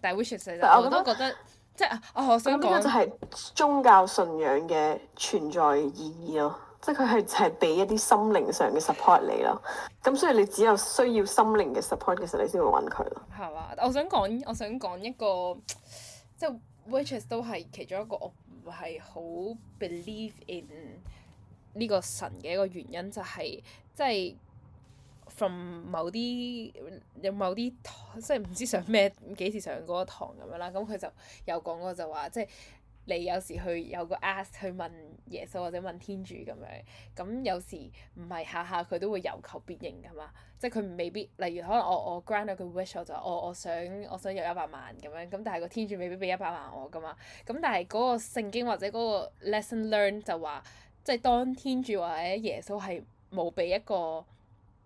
但係 which is 我都覺得。即係我想講就係宗教信仰嘅存在意義咯，即係佢係俾一啲心靈上嘅 support 你咯。咁所以你只有需要心靈嘅 support 嘅時候，你先會揾佢咯。係嘛？我想講一個即係 which is 都係其中一個我唔係好 believe in 呢個神嘅一個原因，就係即係。from 某啲即係唔知上咩幾時上嗰個堂咁樣啦，咁佢就有講過就話，即係你有時去有個 ask 去問耶穌或者問天主咁樣，咁有時唔係下下佢都會有求必應噶嘛，即係佢未必，例如可能我 grant 咗個 wish， 我就我想有100萬咁樣，咁但係個天主未必俾100萬我噶嘛，咁但係嗰個聖經或者嗰個 lesson learn 就話，即係當天主或者耶穌係冇俾一個。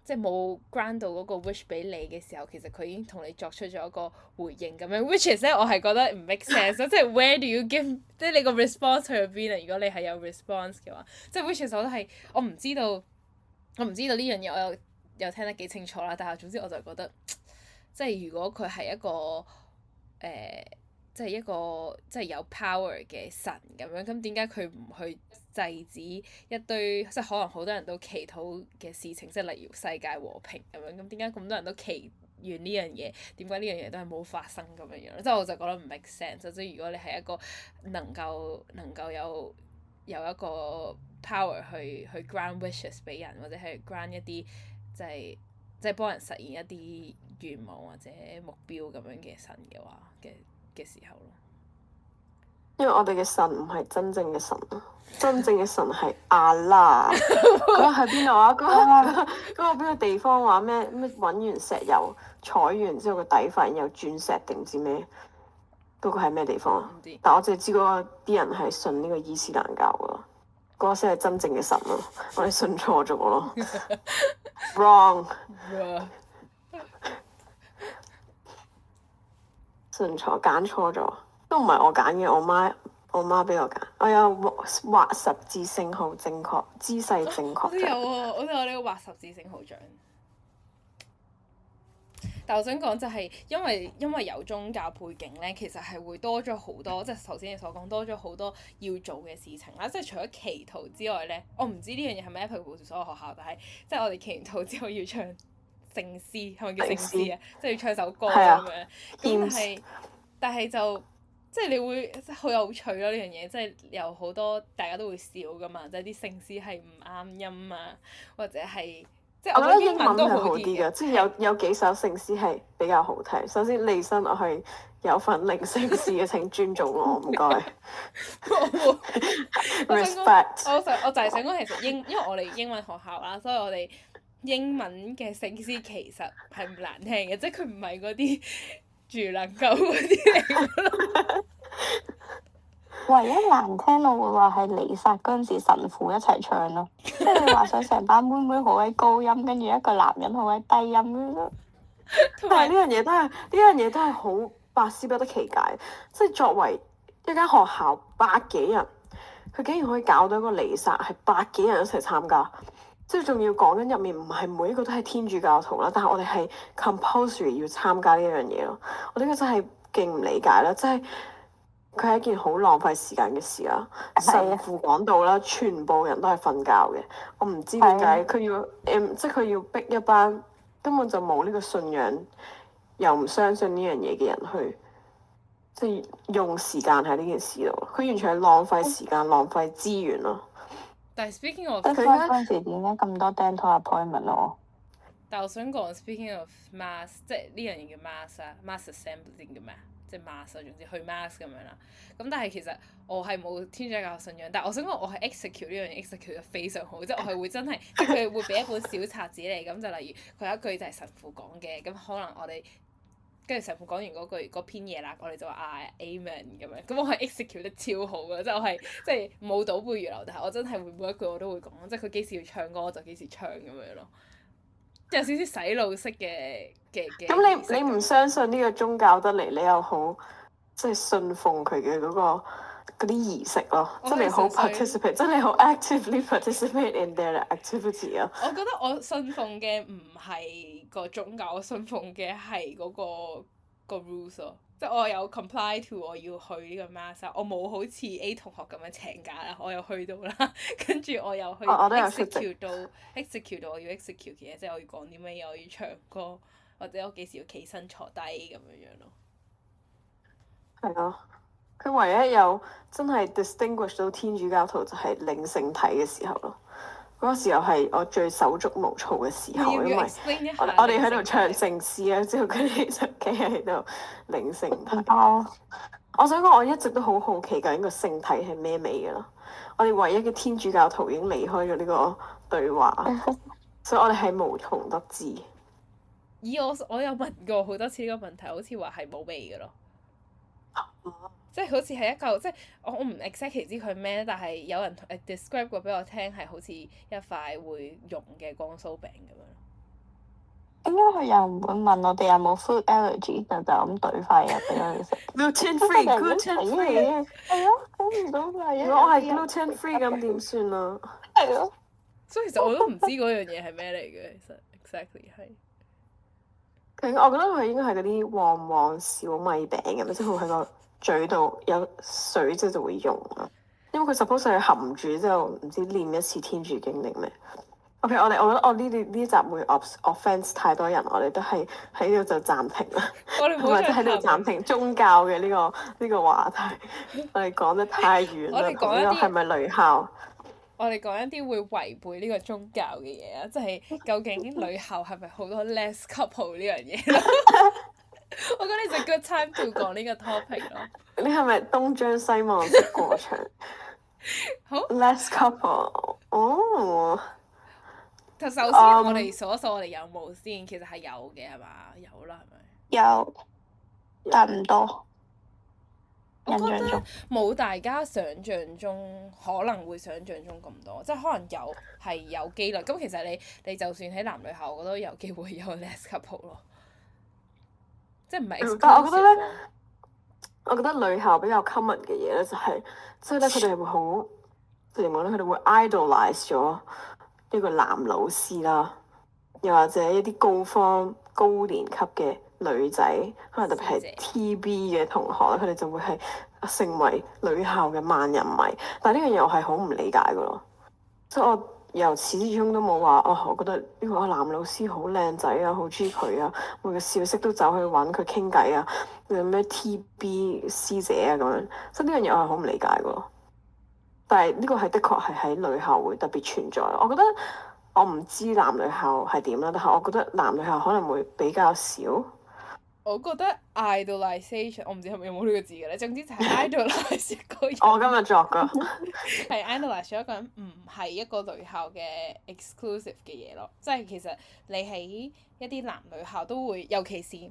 即係冇 grant 到嗰個 wish 俾你嘅時候，其實佢已經同你作出咗一個回應咁樣。which is 咧，我係覺得唔 make sense 即係 where do you give？ 即係你個 response 去邊啊？如果你係有 response 嘅話，即係 which is 我都係我唔知道呢樣嘢，我有聽得幾清楚啦。但係總之我就覺得，即係如果佢係一個即係一個即係有 power 嘅神咁樣，咁點解佢唔去制止一堆即係可能好多人都祈禱嘅事情，即係例如世界和平咁樣，咁點解咁多人都祈願呢樣嘢？點解呢樣嘢都係冇發生咁樣樣？即係我就覺得唔 make sense。即係如果你係一個能夠有一個 power 去 grant wishes 俾人，或者係 grant 一啲即係幫人實現一啲願望或者目標咁樣嘅神嘅話嘅時候咯，因為我哋嘅神唔係真正嘅神咯，真正嘅神係阿拉。嗰個喺邊度啊？嗰個邊個地方話咩揾完石油採完之後個底發現有鑽石定唔知咩？嗰個係咩地方啊？但我淨係知嗰個啲人係信呢個伊斯蘭教噶咯，嗰個先係真正嘅神咯。我哋信錯咗咯，wrong。信錯揀錯咗，都唔係我揀嘅，我媽俾我揀。我有畫十字聖號正確，姿勢正確。我都有啊，我都有呢個畫十字聖號獎。但我想講就係因為有宗教背景咧，其實係會多咗好多，即係頭先你所講多咗好多要做嘅事情啦。即係除咗祈禱之外咧，我唔知呢樣嘢係咪 applicable to 所有學校，但係即係我哋祈完禱之後要唱聖詩，係咪叫聖詩啊？即係要唱首歌咁樣。咁但係就即係你會即係好有趣咯呢樣嘢，即係有好多大家都會笑噶嘛，即係啲聖詩係唔啱音啊，或者係。即係我覺得英文都係好啲嘅，即係有幾首聖詩係比較好聽。首先，利申我係有份領聖詩嘅，請尊重我，唔該。Respect。我就係想講，其實因為我哋英文學校啦，所以我哋英文嘅聖詩其實係唔難聽嘅，即係佢唔係嗰啲住能夠嗰啲嚟咯。唯一難聽我會話係彌撒嗰陣時神父一齊唱咯，即係你話想成班妹妹好鬼高音，跟住一個男人好鬼低音咯。但係呢樣嘢都係好百思不得其解，即係作為一間學校百幾人，佢竟然可以搞到一個彌撒係百幾人一齊參加，即係仲要講緊入面唔係每一個都係天主教徒啦，但係我哋係 compulsory 要參加呢一樣嘢咯。我呢個真係勁唔理解啦，即係。佢係一件好浪費時間嘅事啦。神父講到啦，全部人都係瞓覺嘅。我唔知點解佢要即係佢要逼一班根本就冇呢個信仰又唔相信呢樣嘢嘅人去，即係用時間喺呢件事度。佢完全係浪費時間、浪費資源咯。但係 speaking of，佢嗰陣時點解咁多 dental appointment 咯？但係我想講 speaking of mass， 即係呢樣嘢叫 mass 啊 ，mass assembly 叫咩？即係 mass 總之去 mass 咁樣啦。咁但係其實我係冇天主教信仰，但係我想講我係 execute 呢樣嘢 execute 得非常好，即係我係會真係，即係佢會俾一本小冊子嚟，咁就例如佢有一句就係神父講嘅，咁可能我哋跟住神父講完嗰篇嘢啦，我哋就話amen 咁樣，咁我係 execute 得超好嘅，即係我係即係冇倒背如流，但係我真係會每一句我都會講，即係佢幾時要唱歌我就幾時唱咁樣咯。有少少洗腦式嘅。咁你唔相信呢個宗教得嚟，你又好即係信奉佢嘅嗰啲儀式咯，即係你好 participate，即係你好 actively participate in their activity 啊。我覺得我信奉嘅唔係個宗教，我信奉嘅係嗰個 rules 咯，即係我有 comply to 我要去呢個 mass， 我冇好似 A 同學咁樣請假啦，我又去到啦，跟住我又去 execute 到我要 execute 嘅嘢，即係我要講啲乜嘢，我要唱歌。或者我幾時要企身坐低咁樣咯。係咯，佢唯一有真係 distinguish 到天主教徒就係領聖體嘅時候咯。嗰個時候係我最手足無措嘅時候，因為我哋喺度唱聖詩啊，之後佢哋就企喺度領聖體。我想講，我一直都好好奇究竟個聖體係咩味嘅咯。我哋唯一嘅天主教徒已經離開咗呢個對話，所以我哋係無從得知。我有問過好多次呢個問題，好似話係冇味嘅咯，即係好似係一嚿，即係我唔 exactly 知佢咩，但係有人describe 過俾我聽，係好似一塊會溶嘅光酥餅咁樣。應該佢又唔會問我哋有冇 food allergy，就咁懟塊嘢俾我哋食。gluten free，gluten free。係咯，講唔到塊嘢。如果我係 gluten free 咁點算啊？係咯。所以其實我都唔知嗰樣嘢係咩嚟嘅，其實 exactly 係。我覺得佢應該係嗰啲旺旺小米餅咁，即係會喺個嘴度有水之後就會溶啦。因為佢 suppose 係含住之後唔知唸一次天主經定咩。OK，我覺得我呢集會 offence 太多人，我哋都係喺呢度就暫停啦。我哋冇喺度暫停宗教嘅呢個話題。我哋講得太遠啦。我哋講一啲係咪女校？我哋講一啲會違背呢個宗教嘅嘢啊，即係究竟女校係咪好多 less couple 呢樣嘢咯？我覺得你就 good time to 講呢個 topic 咯。你係咪東張西望式過場？好 less couple 哦。首先我哋數一數我哋有冇先，其實係有嘅係嘛？有啦係咪？有，但唔多。我覺得冇大家想像中可能會想像中咁多，即係可能係有機率。咁其實你就算喺男女校，我覺得有機會有 less couple 咯，即係唔係？但係我覺得女校比較 common 嘅嘢咧，就係即係咧佢哋會好點講咧？佢哋會 idolize 咗呢個男老師啦，又或者一啲高高年級嘅女仔，可能特別係師姐 TB 嘅同學咧，佢哋就會係成為女校嘅萬人迷。但係呢樣嘢我係好唔理解㗎咯，即係我由始至終都冇話我覺得呢個男老師好靚仔啊，好中意佢啊，每個小息都走去揾佢傾偈啊，有咩 TB 師姐啊咁樣，即係呢樣嘢我係好唔理解㗎咯。但係呢個係的確係喺女校會特別存在。我覺得我唔知男女校係點啦，但係我覺得男女校可能會比較少。我覺得 idolization 我唔知係咪有冇呢個字嘅咧，總之就係 idolize 一個人。我今日作㗎，係 idolize 咗一個人，唔係一個女校嘅 exclusive 嘅嘢咯。即係其實你喺一啲男女校都會，尤其是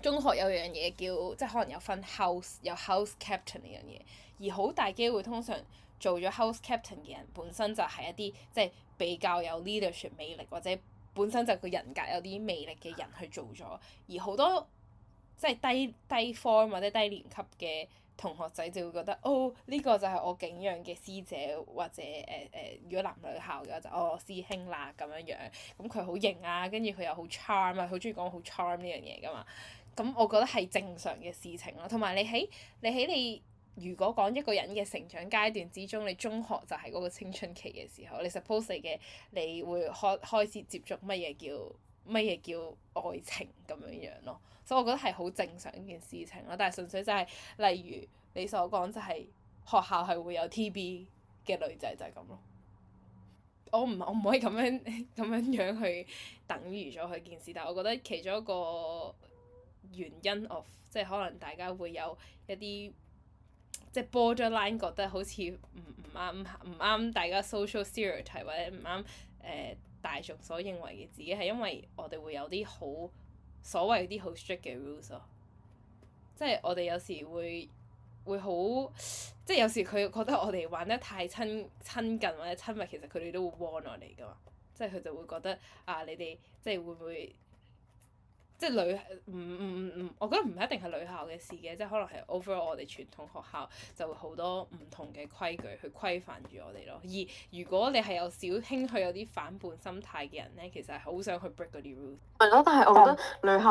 中學有樣嘢叫，即係可能有分 house 有 house captain 呢樣嘢，而好大機會通常做咗 house captain 嘅人本身就係一啲即係比較有 leadership 魅力或者本身就個人格有啲魅力嘅人去做咗，而好多即係低 form 或者低年級嘅同學仔就會覺得哦，呢個就係我敬仰嘅師姐，或者如果男女校嘅話就師兄啦咁樣樣，咁佢好型啊，跟住佢又好 charm 啊，好中意講好 charm 呢樣嘢噶嘛，咁我覺得係正常嘅事情咯。同埋你如果講一個人嘅成長階段之中，你中學就係嗰個青春期嘅時候，你 suppose 你會開始接觸乜嘢叫愛情咁樣樣咯，所以我覺得係好正常一件事情咯。但係純粹就係例如你所講就係學校係會有 TB 嘅女仔就係咁咯。我唔可以咁樣去等於咗佢件事，但係我覺得其中一個原因 of 即係可能大家會有一啲即係 borderline 覺得好似唔啱大家 social stereotype 或者唔啱大眾所認為嘅自己，係因為我哋會有啲好所謂啲好 strict 嘅 rules 咯，即係我哋有時會好，即係有時佢覺得我哋玩得太親近或者親密，其實佢哋都會 warn 我哋㗎嘛，即係佢就會覺得你哋即係會唔會？即係我覺得唔一定係女校嘅事嘅，即係可能係 overall 我哋傳統學校就會好多唔同嘅規矩去規範住我哋咯。而如果你係有少興趣有啲反叛心態嘅人咧，其實係好想去 break 嗰啲 rules。係咯，但係我覺得女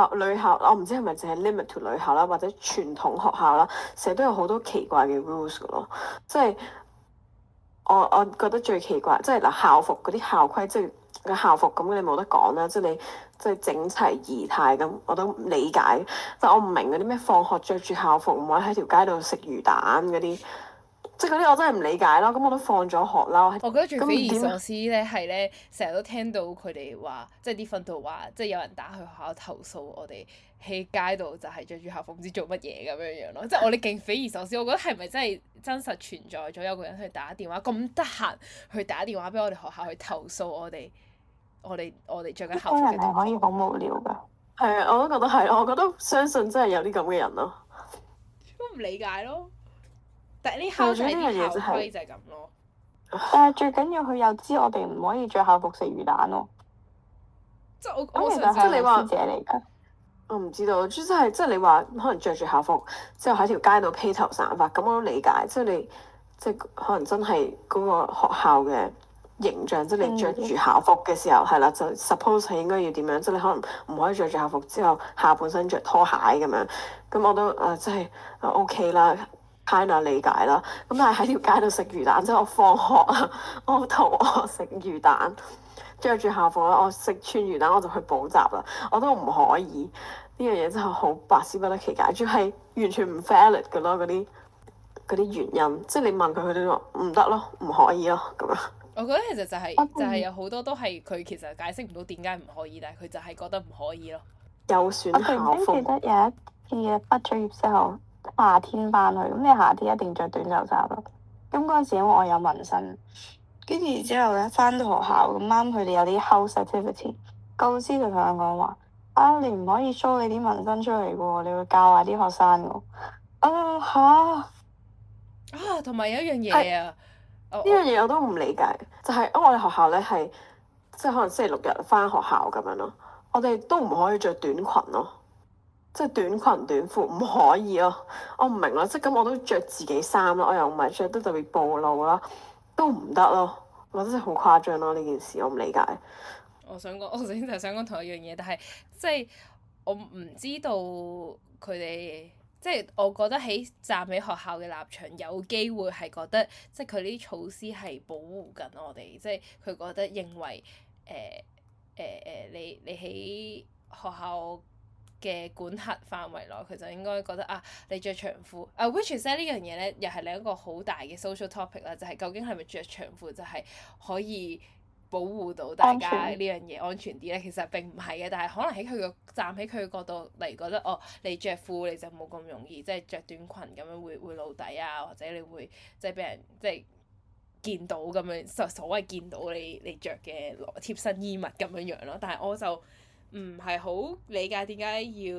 校，我唔知係咪淨係 limit to 女校啦，或者傳統學校啦，成日都有好多奇怪嘅 rules 㗎咯。即係我覺得最奇怪，即係嗱校服嗰啲校規，即係個校服咁你冇得講啦，即係你即係整齊儀態咁，我都理解。但我唔明嗰啲咩放學着住校服唔可以喺條街度食魚蛋嗰啲，即係嗰啲我真係唔理解咯。咁我都放咗學啦。我覺得最匪夷咁點所思咧係咧，成日都聽到佢哋話，即係啲訓導話，即係有人打去學校投訴我哋喺街度就係着住校服唔知做乜嘢咁樣樣咯。即係我哋勁匪夷所思，我覺得係咪真係真實存在咗有個人去打電話咁得閒去打電話俾我哋學校去投訴我哋着緊校服嘅啲人係可以好無聊㗎。係啊，我都覺得係，我覺得相信真係有啲咁嘅人咯。都唔理解咯。但係呢校就係啲校規就係咁咯。但係最緊要佢又知我哋唔可以着校服食魚蛋咯。即係我咁其實上次你話係師姐嚟㗎。我唔知道，即係你話可能着住校服之後喺條街度披頭散髮，咁我都理解。即係你即係可能真係嗰個學校嘅形象，即係你着住校服嘅時候係啦，就 suppose 係應該要點樣？即係你可能唔可以着住校服之後下半身着拖鞋咁樣。咁我都即係OK 啦。kind of 理解啦，咁但係喺條街度食魚蛋，即係我放學啊，我好肚餓食魚蛋，着住校服啦，我食串魚蛋我就去補習啦，我都唔可以，呢樣嘢真係好百思不得其解，仲係完全唔 valid 嘅咯，嗰啲原因，即係你問佢，佢哋話唔得咯，唔可以咯咁樣。我覺得其實就係有好多都係佢其實解釋唔到點解唔可以，但係佢就係覺得唔可以咯。有選我突然校服間記，得有一次畢咗業之後，夏天翻去，咁你夏天一定着短袖衫咯。咁嗰陣時因為我有紋身，跟住之後咧翻到學校咁啱佢哋有啲 house activity，個老師就同我講話：你唔可以 show 你啲紋身出嚟嘅喎，你會教壞啲學生嘅。同埋有一樣嘢啊，呢樣嘢我都唔理解，就係因為我哋學校咧係即係可能星期六日翻學校咁樣咯，我哋都唔可以着短裙咯。即係短裙短褲唔可以咯，我唔明啦。即係咁我都着自己衫啦，我又唔係着得特別暴露啦，都唔得咯。我真係好誇張咯呢件事，我唔理解。我首先就係想講同一樣嘢，但係即係我唔知道佢哋，即係我覺得站喺學校嘅立場，有機會係覺得即係佢呢啲措施係保護緊我哋，即係佢覺得認為你喺學校嘅管轄範圍內，佢就應該覺得啊，你着長褲啊，which is 呢樣嘢咧，又係另一個好大嘅 social topic 啦，就係究竟係咪着長褲就係可以保護到大家呢樣嘢安全啲咧？其實並唔係嘅，但係可能站喺佢嘅角度嚟覺得，哦，你着褲你就冇咁容易，即係着短裙咁樣會露底啊，或者你會即係俾人即係見到咁樣，所謂見到你着嘅貼身衣物咁樣樣咯。但係我就唔係好理解點解要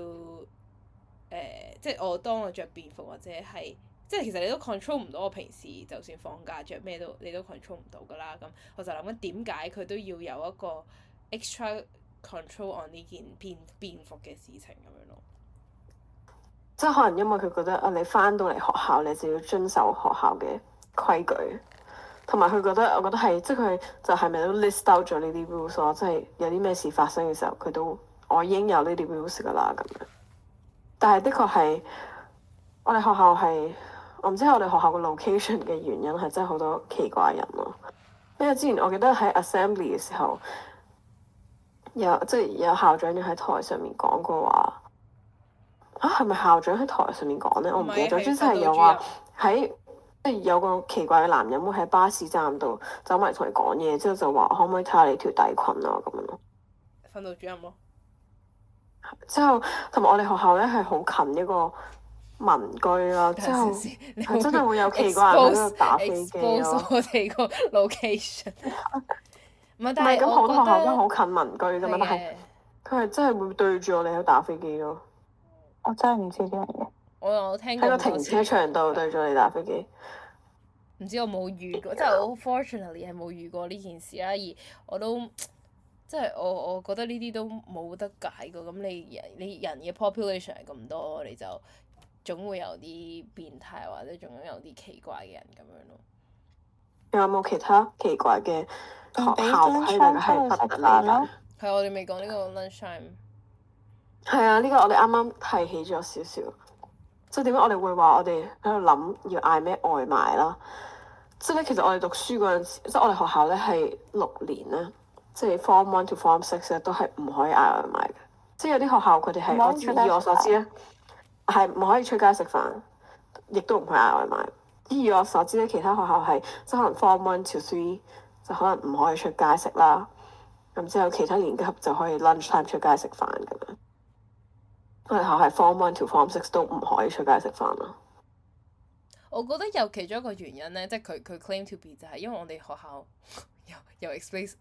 即係當我着便服或者係。即係其實你都 control 唔到，我平時就算放假着咩都你都 control 唔到㗎啦。咁我就諗緊點解佢都要有一個 extra control on 呢件便服嘅事情咁樣咯。即係可能因為佢覺得啊，你翻到嚟學校你就要遵守學校嘅規矩，同埋佢覺得我覺得係即係佢就係咪都 list out 咗呢啲 rules 咯？即係有啲咩事發生嘅時候，佢都我已經有呢啲 rules 㗎啦咁樣。但係的確係我哋學校係。我唔知我哋學校個 location 嘅原因係真係好多奇怪人咯。因為之前我記得喺 assembly 嘅時候，有校長要喺台上面講過話，係咪校長喺台上面講咧？我唔記得咗。總之係有話喺即係有個奇怪嘅男人會喺巴士站度走埋同佢講嘢，之後就話可唔可以睇下你條底裙啊咁樣咯。訓導主任咯。之後同埋我哋學校咧係好近一個民居啦，之後係真係會有奇怪人喺度打飛機咯。我哋個 location 唔係，但係咁好多學校都好近民居㗎嘛，但係佢係真係會對住我哋喺度打飛機咯。我真係唔知呢樣嘢。我有聽過喺個停車場度對住你打飛機。唔知我冇遇過，即係我 fortunately 係冇遇過呢件事啦。而我都即係我覺得呢啲都冇得解㗎。咁你人嘅 population 係咁多，你就總會有啲變態或者總有啲奇怪嘅人咁樣咯。有冇其他奇怪嘅學校規定係不得理解？係我哋未講呢個 lunch time。係啊，呢個我哋啱啱提起咗少少。即係點解我哋會話我哋喺度諗要嗌咩外賣啦？即係咧，其實我哋讀書嗰陣時，即係我哋學校咧係6年咧，即係 form 1 to form 6咧都係唔可以嗌外賣嘅。即係有啲學校佢哋係以我所知咧。係唔可以出街食飯，亦都唔可以嗌外賣。以我所知咧，其他學校係即係可能 form 1 to 3就可能唔可以出街食啦。咁之後其他年級就可以 lunch time 出街食飯咁樣。我哋學校係 form 1 to form 6都唔可以出街食飯咯。我覺得有其中一個原因咧，即係佢 claim to be 就係因為我哋學校有 expose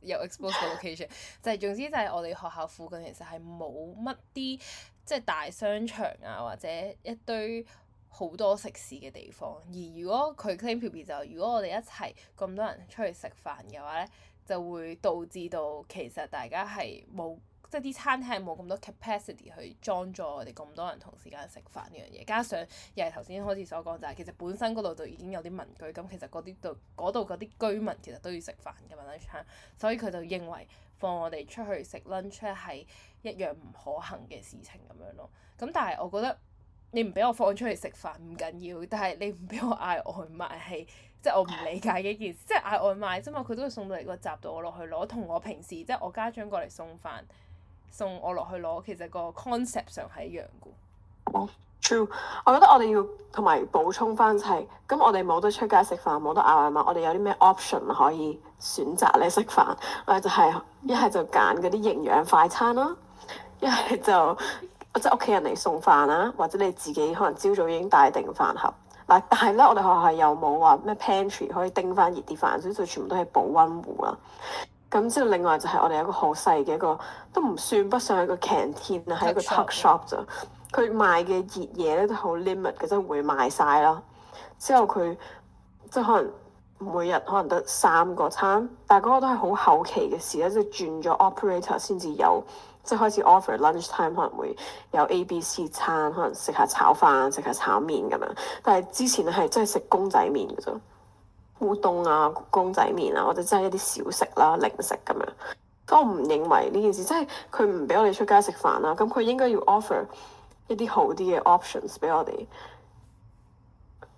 location，就係總之就係我哋學校附近其實係冇乜啲即係大商場啊，或者一堆好多食肆嘅地方。而如果佢 claim to be 就如果我哋一齊咁多人出去食飯嘅話咧，就會導致到其實大家係冇。即係啲餐廳係冇咁多 capacity 去裝載我哋咁多人同時間食飯呢樣嘢，加上又係頭先開始所講就係其實本身嗰度就已經有啲民居，咁其實嗰度嗰啲居民其實都要食飯㗎嘛 lunch time，所以佢就認為放我哋出去食 lunch 係一樣唔可行嘅事情咁樣咯。咁但係我覺得你唔俾我放出去食飯唔緊要，但係你唔俾我嗌外賣係即係我唔理解嘅一件事，即係嗌外賣啫嘛，佢都會送到嚟個閘度我落去攞，同我平時即係我家長過嚟送我落去攞，其實個 concept 上係一樣嘅。True，我覺得我哋要同埋補充翻就係，咁我哋冇得出街食飯，冇得嗌外賣，我哋有啲咩 option 可以選擇咧食飯？我哋就係一係就揀嗰啲營養快餐啦，一係就即係屋企人嚟送飯啦，或者你自己可能朝早已經帶定飯盒。嗱，但係咧我哋學校係又冇話咩 pantry 可以叮翻熱啲飯，所以就全部都係保溫壺啦。咁之後另外就係我哋有一個好細嘅一個，都唔算不上係一個 canteen 啊，係一個 tuck shop 咋。佢賣嘅熱嘢咧都好 limit 嘅，即係會賣晒啦。之後佢即係可能每日可能得3個餐，但係嗰個都係好後期嘅事啦，即係轉咗 operator 先至有，即係開始 offer lunch time 可能會有 ABC 餐，可能食下炒飯、食下炒麵咁樣。但係之前咧係真係食公仔麵嘅啫。烏冬啊、公仔麵啊，或者真係一啲小食啦、零食咁樣。所以我唔認為呢件事，即係佢唔俾我哋出街食飯啦，咁佢應該要 offer 一啲好啲嘅 options 俾我哋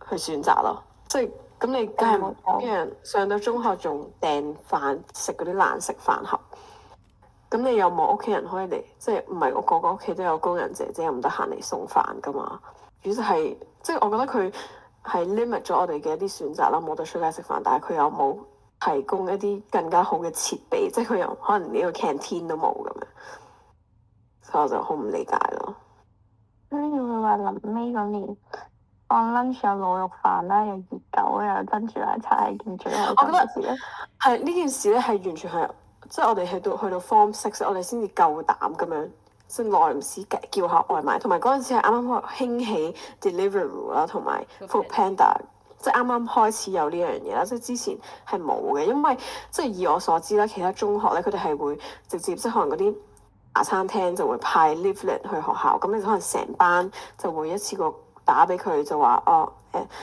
去選擇咯。即係咁你梗係唔啲人上到中學仲訂飯食嗰啲難食飯盒，咁你又冇屋企人可以嚟，即係唔係我個個屋企都有工人姐姐唔得閒嚟送飯噶嘛？主要係即係我覺得佢係 limit 咗我哋嘅一啲選擇啦，冇得出街食飯，但係佢又冇提供一啲更加好嘅設備，即係佢又可能連個 canteen 都冇咁樣，所以我就好唔理解咯。跟住佢話臨尾嗰年on lunch 有滷肉飯啦，有熱狗，又有珍珠奶茶，係件最開心嘅事咯。係呢件事咧，係完全係即係我哋去到 Form 6，我哋先至夠膽咁樣，即係耐唔時叫下外賣，同埋嗰陣時係啱啱興起 Deliveroo 啦，同埋 Food Panda，即係啱啱開始有呢樣嘢啦。即係之前係冇嘅，因為即係以我所知啦，其他中學咧佢哋係會直接即係可能嗰啲茶餐廳就會派 leaflet 去學校，咁你可能成班就會一次過打俾佢，就話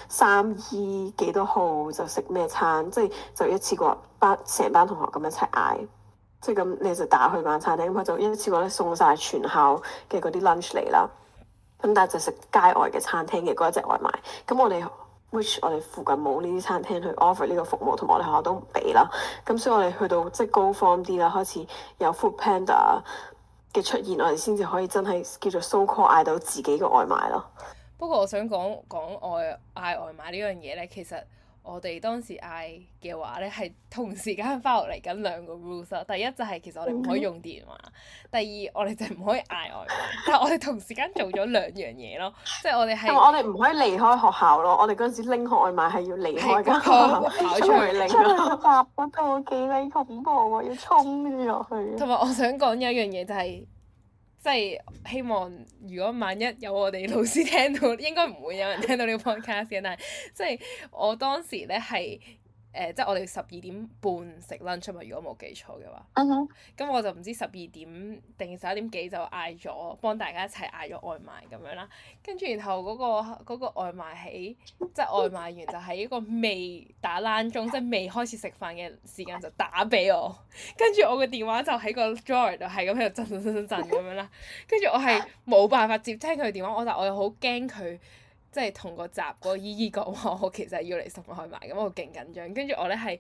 3E 幾多號就食咩餐，即係就一次過成班同學咁一齊嗌，即係咁你就打去嗰間餐廳，咁佢就一次過咧送晒全校嘅嗰啲 lunch 嚟啦。咁但係就食街外嘅餐廳嘅嗰一隻外賣，咁我哋 which 我哋附近冇呢啲餐廳去 offer 呢個服務，同埋我哋學校都唔俾啦。咁所以我哋去到即係高 form 啲啦，開始有 Food Panda 嘅出現，我哋先至可以真係叫做 so call 嗌到自己嘅外賣咯。不過我想講嗌外賣呢樣嘢咧，其實我哋當時嗌嘅話咧係同時間翻落嚟緊兩個 rules 啦。第一就係其實我哋唔可以用電話，第二我哋就唔可以嗌外賣。但係我哋同時間做咗兩樣嘢咯，即係我哋係同埋我哋唔可以離開學校咯。我哋嗰陣時拎外賣係要離開間學校跑出去拎出去咯。個閘嗰度幾撚恐怖喎，要衝住落去。同埋我想講有一樣嘢就係、即係希望，如果萬一有我哋老師聽到，應該唔會有人聽到呢個 podcast 嘅。但係即係我當時咧係即係我哋12點半食 lunch 嘛，如果冇記錯嘅話。咁我就唔知12點定11點幾就嗌咗，幫大家一齊嗌咗外賣咁樣啦。跟住然後嗰個外賣喺即係外賣員就喺一個未打冷鐘，即係未開始食飯嘅時間就打俾我。跟住我個電話就喺個 drawer 度係咁喺度震咁樣啦。跟住我係冇辦法接聽佢電話，但我又好驚佢。即係同個閘嗰個姨姨講話，我其實係要嚟送外賣，咁我勁緊張。跟住我咧係，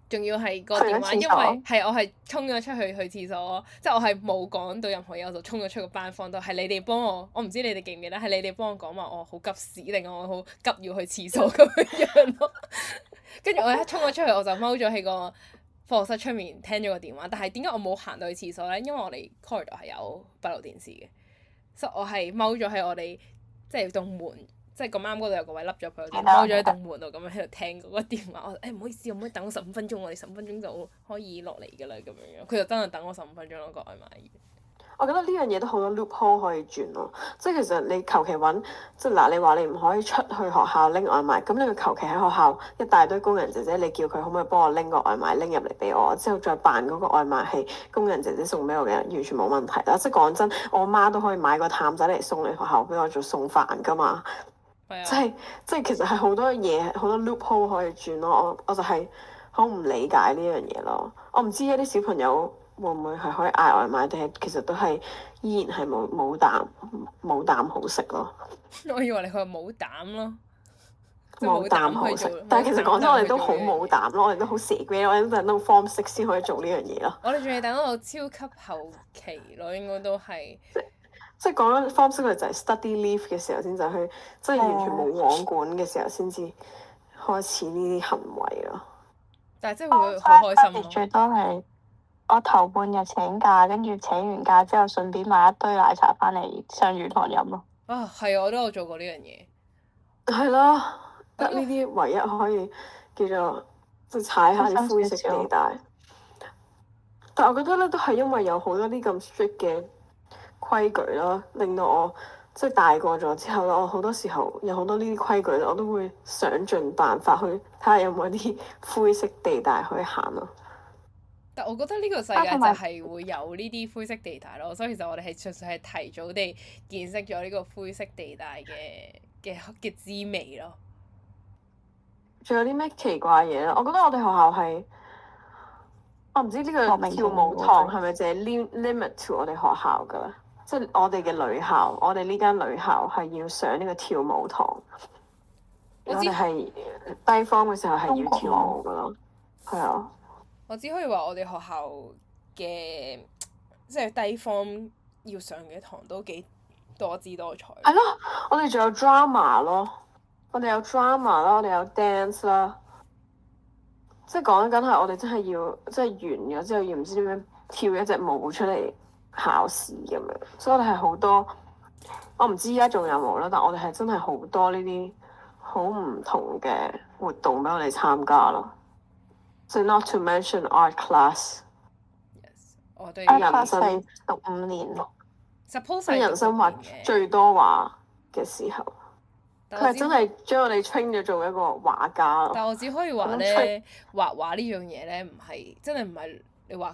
仲要係個電話，因為係我係衝咗出去廁所，即係我係冇講到任何嘢，我就衝咗出個班房度。係你哋幫我唔知你哋記唔記得，係你哋幫我講話我好急屎定我好急要去廁所咁樣咯。跟住我一衝咗出去，我就踎咗喺個課室出面聽咗個電話。但係點解我冇行到去廁所咧？因為我哋 corridor 係有閉路電視嘅，所以我係踎咗喺我哋。即係棟門，即係咁啱嗰度有個位凹咗佢，踎咗喺棟門度咁樣喺度聽嗰個電話。我唔好意思，可唔可以等我15分鐘？我哋15分鐘就可以落嚟㗎啦咁樣。佢就真係等我15分鐘咯，個外賣員。我覺得呢樣嘢都好多 loophole 可以轉咯，即係其實你求其揾，即係嗱，你話你唔可以出去學校拎外賣，咁你咪求其喺學校一大堆工人姐姐，你叫佢可唔可以幫我拎個外賣拎入嚟俾我，之後再扮嗰個外賣係工人姐姐送俾我嘅，完全冇問題啦。即係講真，我媽都可以買個譚仔嚟送嚟學校俾我做送飯㗎嘛。即係其實係好多嘢，好多 loophole 可以轉咯。我就係好唔理解呢樣嘢咯。我唔知一啲小朋友會唔會係可以嗌外賣，定係其實都係依然係冇啖好食咯。我以為你佢話冇膽咯，冇啖好食。但係其實講真，我哋都好冇膽咯，我哋都好蛇龜，我哋都等到 Form 6先可以做呢樣嘢咯。我哋仲要等到超級後期咯，應該都係。即係講緊 Form 6就係 study leave 嘅時候先就去，即係完全冇網管嘅時候先至開始呢啲行為咯。但係真係會好開心咯。最多係我頭半日請假，跟住請完假之後，順便買一堆奶茶翻嚟上魚塘飲咯。啊，係啊！我都有做過呢樣嘢。係咯，得呢啲唯一可以叫做即係踩下啲灰色地帶。但我覺得咧，都係因為有好多啲咁 strict 嘅規矩啦，令到我即係大個咗之後咧，我好多時候有好多呢啲規矩咧，我都會想盡辦法去睇下有冇啲灰色地帶可以行咯。但我覺得呢個世界就係會有呢啲灰色地帶咯，所以其實我哋係純粹係提早地見識咗呢個灰色地帶嘅滋味咯。仲有啲咩奇怪嘢咧？我覺得我哋學校係我唔知呢個莫名跳舞堂係咪淨係 limit to 我哋學校㗎咧？即係我哋嘅女校，我哋呢間女校係要上呢個跳舞堂。我哋係低方嘅時候係要跳舞㗎咯，係啊。我只可以話我哋學校嘅即係低方要上嘅堂都幾多姿多彩。係咯，我哋仲有 drama 咯，我哋有 drama 啦，我哋有 dance 啦。即係講緊係我哋真係要，即係完咗之後要唔知點樣跳一隻舞出嚟考試咁樣，所以我哋係好多，我唔知而家仲有冇啦，但我哋係真係好多呢啲好唔同嘅活動俾我哋參加咯。即係 not to mention art class。Yes， 我哋 art 人 class 生係讀5年咯。suppose 係人生畫最多畫嘅時候。佢係真係將我哋 train 咗做一個畫家咯。但我只可以話咧，畫畫呢樣嘢咧，唔係真係唔係你畫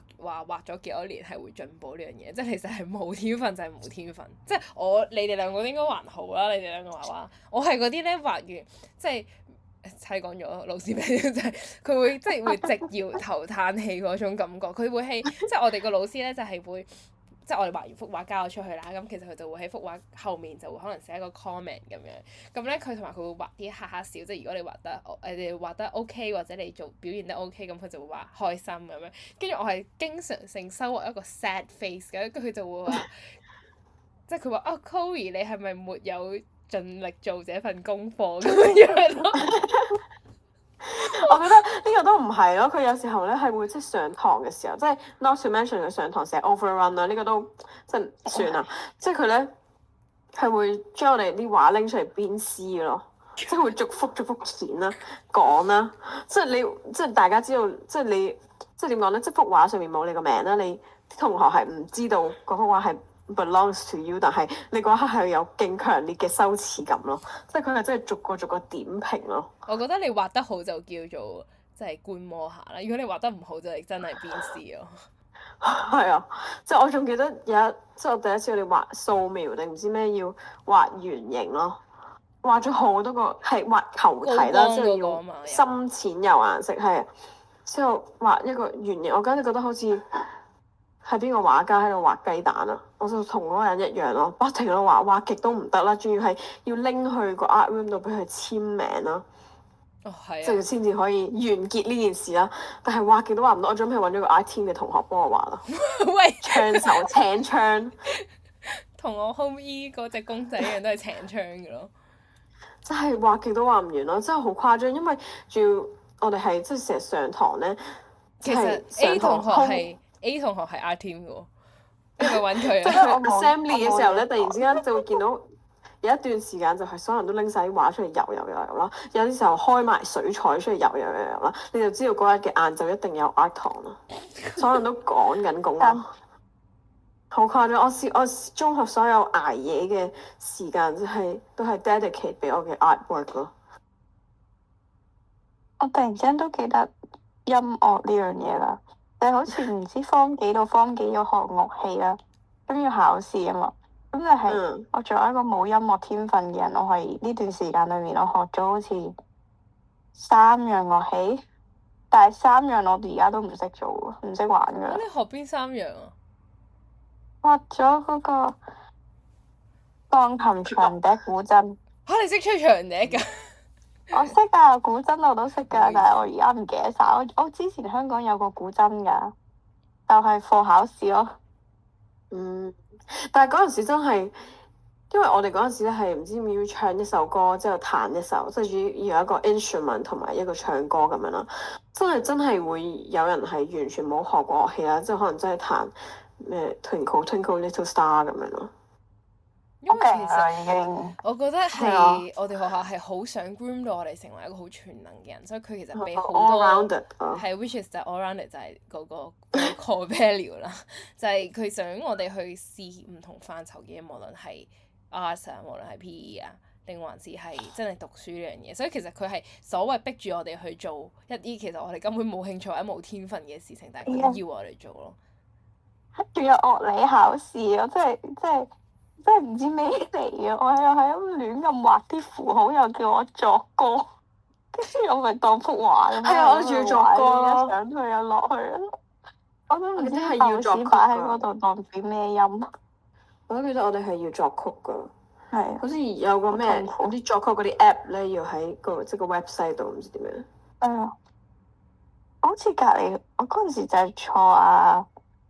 咗幾多年係會進步呢樣嘢，即係其實係冇天分就係冇天分。即係你哋兩個應該還好啦，你哋兩個畫畫，我係嗰啲咧畫完即係差講咗老師咩，就係佢會即係會直搖頭嘆氣嗰種感覺。佢會係即係我哋個老師咧就係會。即係我哋畫完幅畫交咗出去啦，咁其實佢就會喺幅畫後面就會可能寫一個 comment 咁樣，咁咧佢同埋佢會畫啲哈哈笑，即係如果你畫得你畫得 OK 或者你做表現得 OK，咁佢就會話開心咁樣。跟住我係經常性收穫一個 sad face 嘅，跟住佢就會話，即係佢話啊 Chloe 你係咪沒有盡力做這份功課咁樣咯？我覺得呢個都唔係咯，佢有時候咧係會即係上堂嘅時候，即係 not to mention 佢上堂成日 overrun 啦，呢個都即係算啦。即係佢咧係會將我哋啲畫拎出嚟鞭屍咯，即係會逐幅剪啦、講啦，即係你即係大家知道，即係你即係點講咧？即係幅畫上面冇你個名啦，你啲同學係唔知道嗰幅畫係belongs to you， 但係你嗰刻係有勁強烈嘅羞恥感咯，即係佢係真係逐個點評咯。我覺得你畫得好就叫做即係觀摩下啦，如果你畫得唔好就係真係鞭屍咯。係啊，即係我仲記得即係我第一次我哋畫素描定唔知咩要畫圓形咯，畫咗好多個係畫球體啦，之後要深淺有顏色係，之後畫一個圓形，我簡直覺得好似係邊個畫家喺度畫雞蛋啊！我就同嗰個人一樣咯，不停喺度畫極都唔得啦，仲要係要拎去個 art room 度俾佢簽名啦。哦，係啊！即係先至可以完結呢件事啦。但係畫極都畫唔到，我準備揾咗個 art team 嘅同學幫我畫啦。喂，槍手請槍，同我 home E 嗰隻公仔一樣都係請槍嘅咯。真係畫極都畫唔完咯，真係好誇張。因為仲要我哋係即係成日上堂咧，其實 A 同學係 art team 嘅喎，你咪揾佢啊！即係我 assembly 嘅時候咧，突然之間就會見到有一段時間就係所有人都拎晒啲畫出嚟油啦，有啲時候開埋水彩出嚟油啦，你就知道嗰日嘅晏晝一定有 art 堂啦，所有人都趕緊工咯，好誇張！我中學所有捱夜嘅時間都係 dedicate 俾我嘅 artwork 咯。我突然之間都記得音樂呢樣嘢啦，就好似唔知方幾到方幾要學樂器啦，咁要考試啊嘛。咁就係我作為一個冇音樂天分嘅人，我係呢段時間裏面我學咗好似3樣樂器，但係3樣我而家都唔識做，唔識玩㗎。你學邊3樣啊？學咗嗰個鋼琴、長笛、古箏。嚇！你識吹長笛㗎？我識㗎，古箏我都識㗎，但係我而家唔記得晒。我之前香港有個古箏㗎，就係課考試咯。但係嗰陣時真係，因為我哋嗰陣時咧係唔知要唱一首歌之後彈一首，即係要有一個 instrument 同埋一個唱歌咁樣啦。真係會有人係完全冇學過樂器啦，即係可能真係彈咩 Twinkle Twinkle Little Star 咁樣咯。因為其實已經我覺得係我哋學校係好想 groom 到我哋成為一個好全能嘅人，所以佢其實俾好多 all-rounded 係 which is 就 all-rounded 就係嗰個 core value 啦，就係佢想我哋去試唔同範疇嘅嘢，無論係 arts 啊，無論係 PE 啊，定還是係真係讀書呢樣嘢，所以其實佢係所謂逼住我哋去做一啲其實我哋根本冇興趣或者冇天分嘅事情，但係佢要我哋做咯。仲有樂理考試啊！真係唔知咩嚟啊！我又係咁亂咁畫啲符號，又叫我作歌，跟住我咪當幅畫咁樣。係啊，我仲要作歌咯。上去又落去。我都唔知我記得係要爆作曲屎擺喺㗎嗰度代表咩音。我記得我哋係要作曲㗎。係好似有個咩好痛苦嗰啲作曲嗰啲 app 咧，要喺個即係個 website 度，唔知點樣。好似隔離，我嗰陣時就係坐啊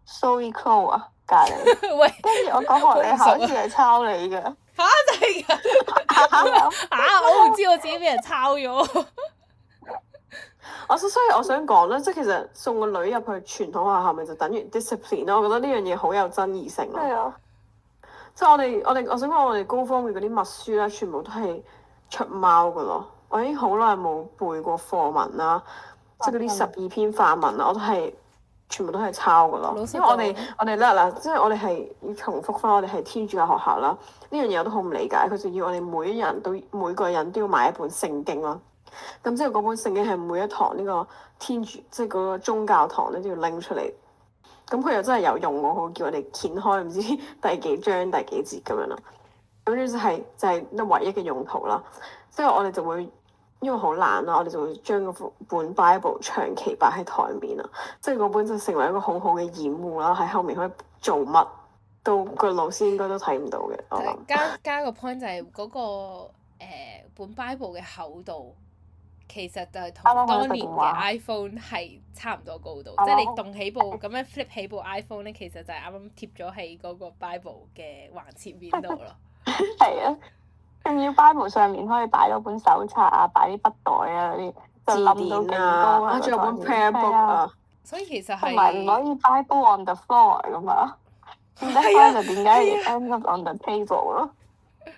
Zoe Crow 啊隔離，喂，跟住我講學你考試係抄你嘅，嚇真係㗎嚇！我唔知我自己俾人抄咗。所以我想講咧，即係其實送個女入去傳統學校，咪就等於 discipline 咯。我覺得呢樣嘢好有爭議性咯。係啊，即係我想講我哋高方面嗰啲默書咧，全部都係出貓噶咯。我已經好耐冇背過課文啦，即係嗰啲12篇範文啦，我都係全部都係抄噶咯。老實因為我哋咧嗱，即係我哋係要重複翻，我哋係天主教學校啦。呢樣嘢我都好唔理解，佢就要我哋每個人都要買一本聖經咯。咁之後嗰本聖經係每一堂呢個天主即係嗰個宗教堂咧都要拎出嚟。咁佢又真係有用喎，佢叫我哋掀開唔知第幾章第幾節咁樣咯。咁呢就係唯一嘅用途啦。之後我哋就會因為好懶啦，我哋就會將嗰本 Bible 長期擺喺台面啦。即係嗰本就成為一個好好嘅掩護啦，喺後面可以做乜都個老師應該都睇唔到嘅。我諗加個 point 就係嗰個本 Bible 嘅厚度。其實就係同當年嘅 iPhone 係差唔多高度，即係你動起部咁樣 flip 起部 iPhone 咧，其實就係啱啱貼咗喺嗰個 Bible 嘅橫切面度咯。係啊，仲要 Bible 上面可以擺多本手冊啊，擺啲筆袋啊嗰啲，就冧到幾高啊！仲有本 prayer book 啊。所以其實係同埋唔可以 Bible on the floor 咁啊，點解翻就點解 end up on the table 咯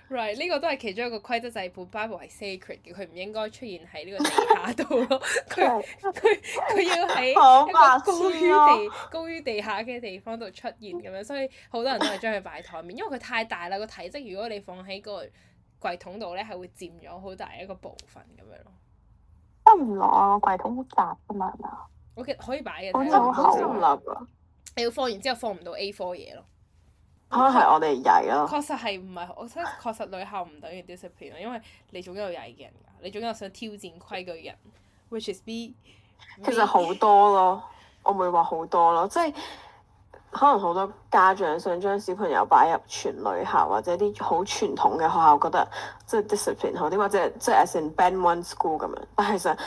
？Right， 呢個都係其中一個規則，就係本 Bible 係 sacred 嘅，佢唔應該出現喺呢個地下度咯。佢要喺一個高於地下嘅地方度出現咁樣，所以好多人都係將佢擺台面，因為佢太大啦個體積。如果你放喺個櫃桶度咧，係會佔咗好大一個部分咁樣咯。得唔落啊！櫃桶好窄㗎嘛，係咪啊？我記得可以擺嘅，好似好厚啊！你要放完之後放唔到 A4 嘢咯。可能係我哋曳咯。確實係唔係？我覺得確實女校唔等於 discipline 咯，因為你總有曳嘅人㗎，你總有想挑戰規矩嘅人，which is me。其實好多咯，我唔會話好多咯，即係可能好多家長想將小朋友擺入全女校或者啲好傳統嘅學校，覺得即係 discipline 好啲，或者即係 as in band one school 咁樣，但係其實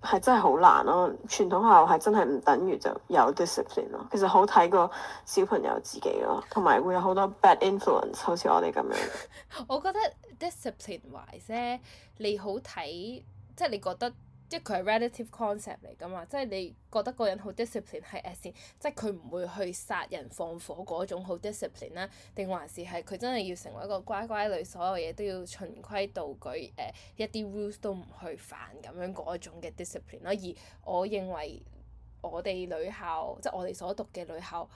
係真係好難咯。傳統學校係真係唔等於就有 discipline 咯。其實好睇個小朋友自己咯，同埋會有好多 bad influence，好似我哋咁樣。我覺得 discipline wise 咧，你好睇，即係你覺得。即係佢係 relative concept 嚟㗎嘛，即係你覺得個人好 discipline 係 as in，即係佢唔會去殺人放火嗰種好 discipline 啦，定還是係佢真係要成為一個乖乖女，所有嘢都要循規蹈矩，一啲 rules 都唔去犯咁樣嗰種嘅 discipline 咯。而我認為我哋女校，即係我哋所讀嘅女校，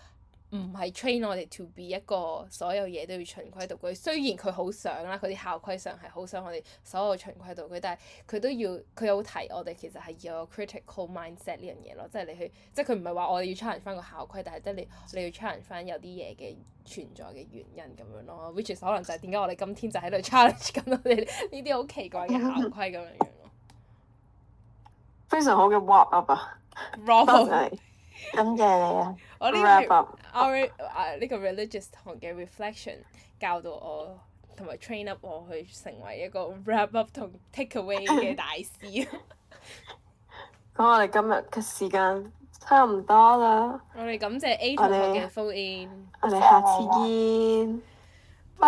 唔係 train 我哋 to be 一個所有嘢都要循規蹈矩。雖然佢好想啦，佢啲校規上係好想我哋所有循規蹈矩，但係佢有提我哋其實係要有 critical mindset 呢樣嘢咯。即係你去，即係佢唔係話我哋要 challenge 翻個校規，但係即係你要 challenge 翻有啲嘢嘅存在嘅原因咁樣咯。which is 可能就係點解我哋今天就喺度 challenge 緊我哋呢啲好奇怪嘅校規咁樣樣咯。非常好嘅 wrap up 啊！ Bravo！感謝你啊！我呢個 religious 堂嘅 reflection 教到我，同埋 train up 我去成為一個 wrap up 同 take away 嘅大師。咁我哋今日嘅時間差唔多啦。我哋感謝 A 同學嘅 phone in。我哋下次見。拜。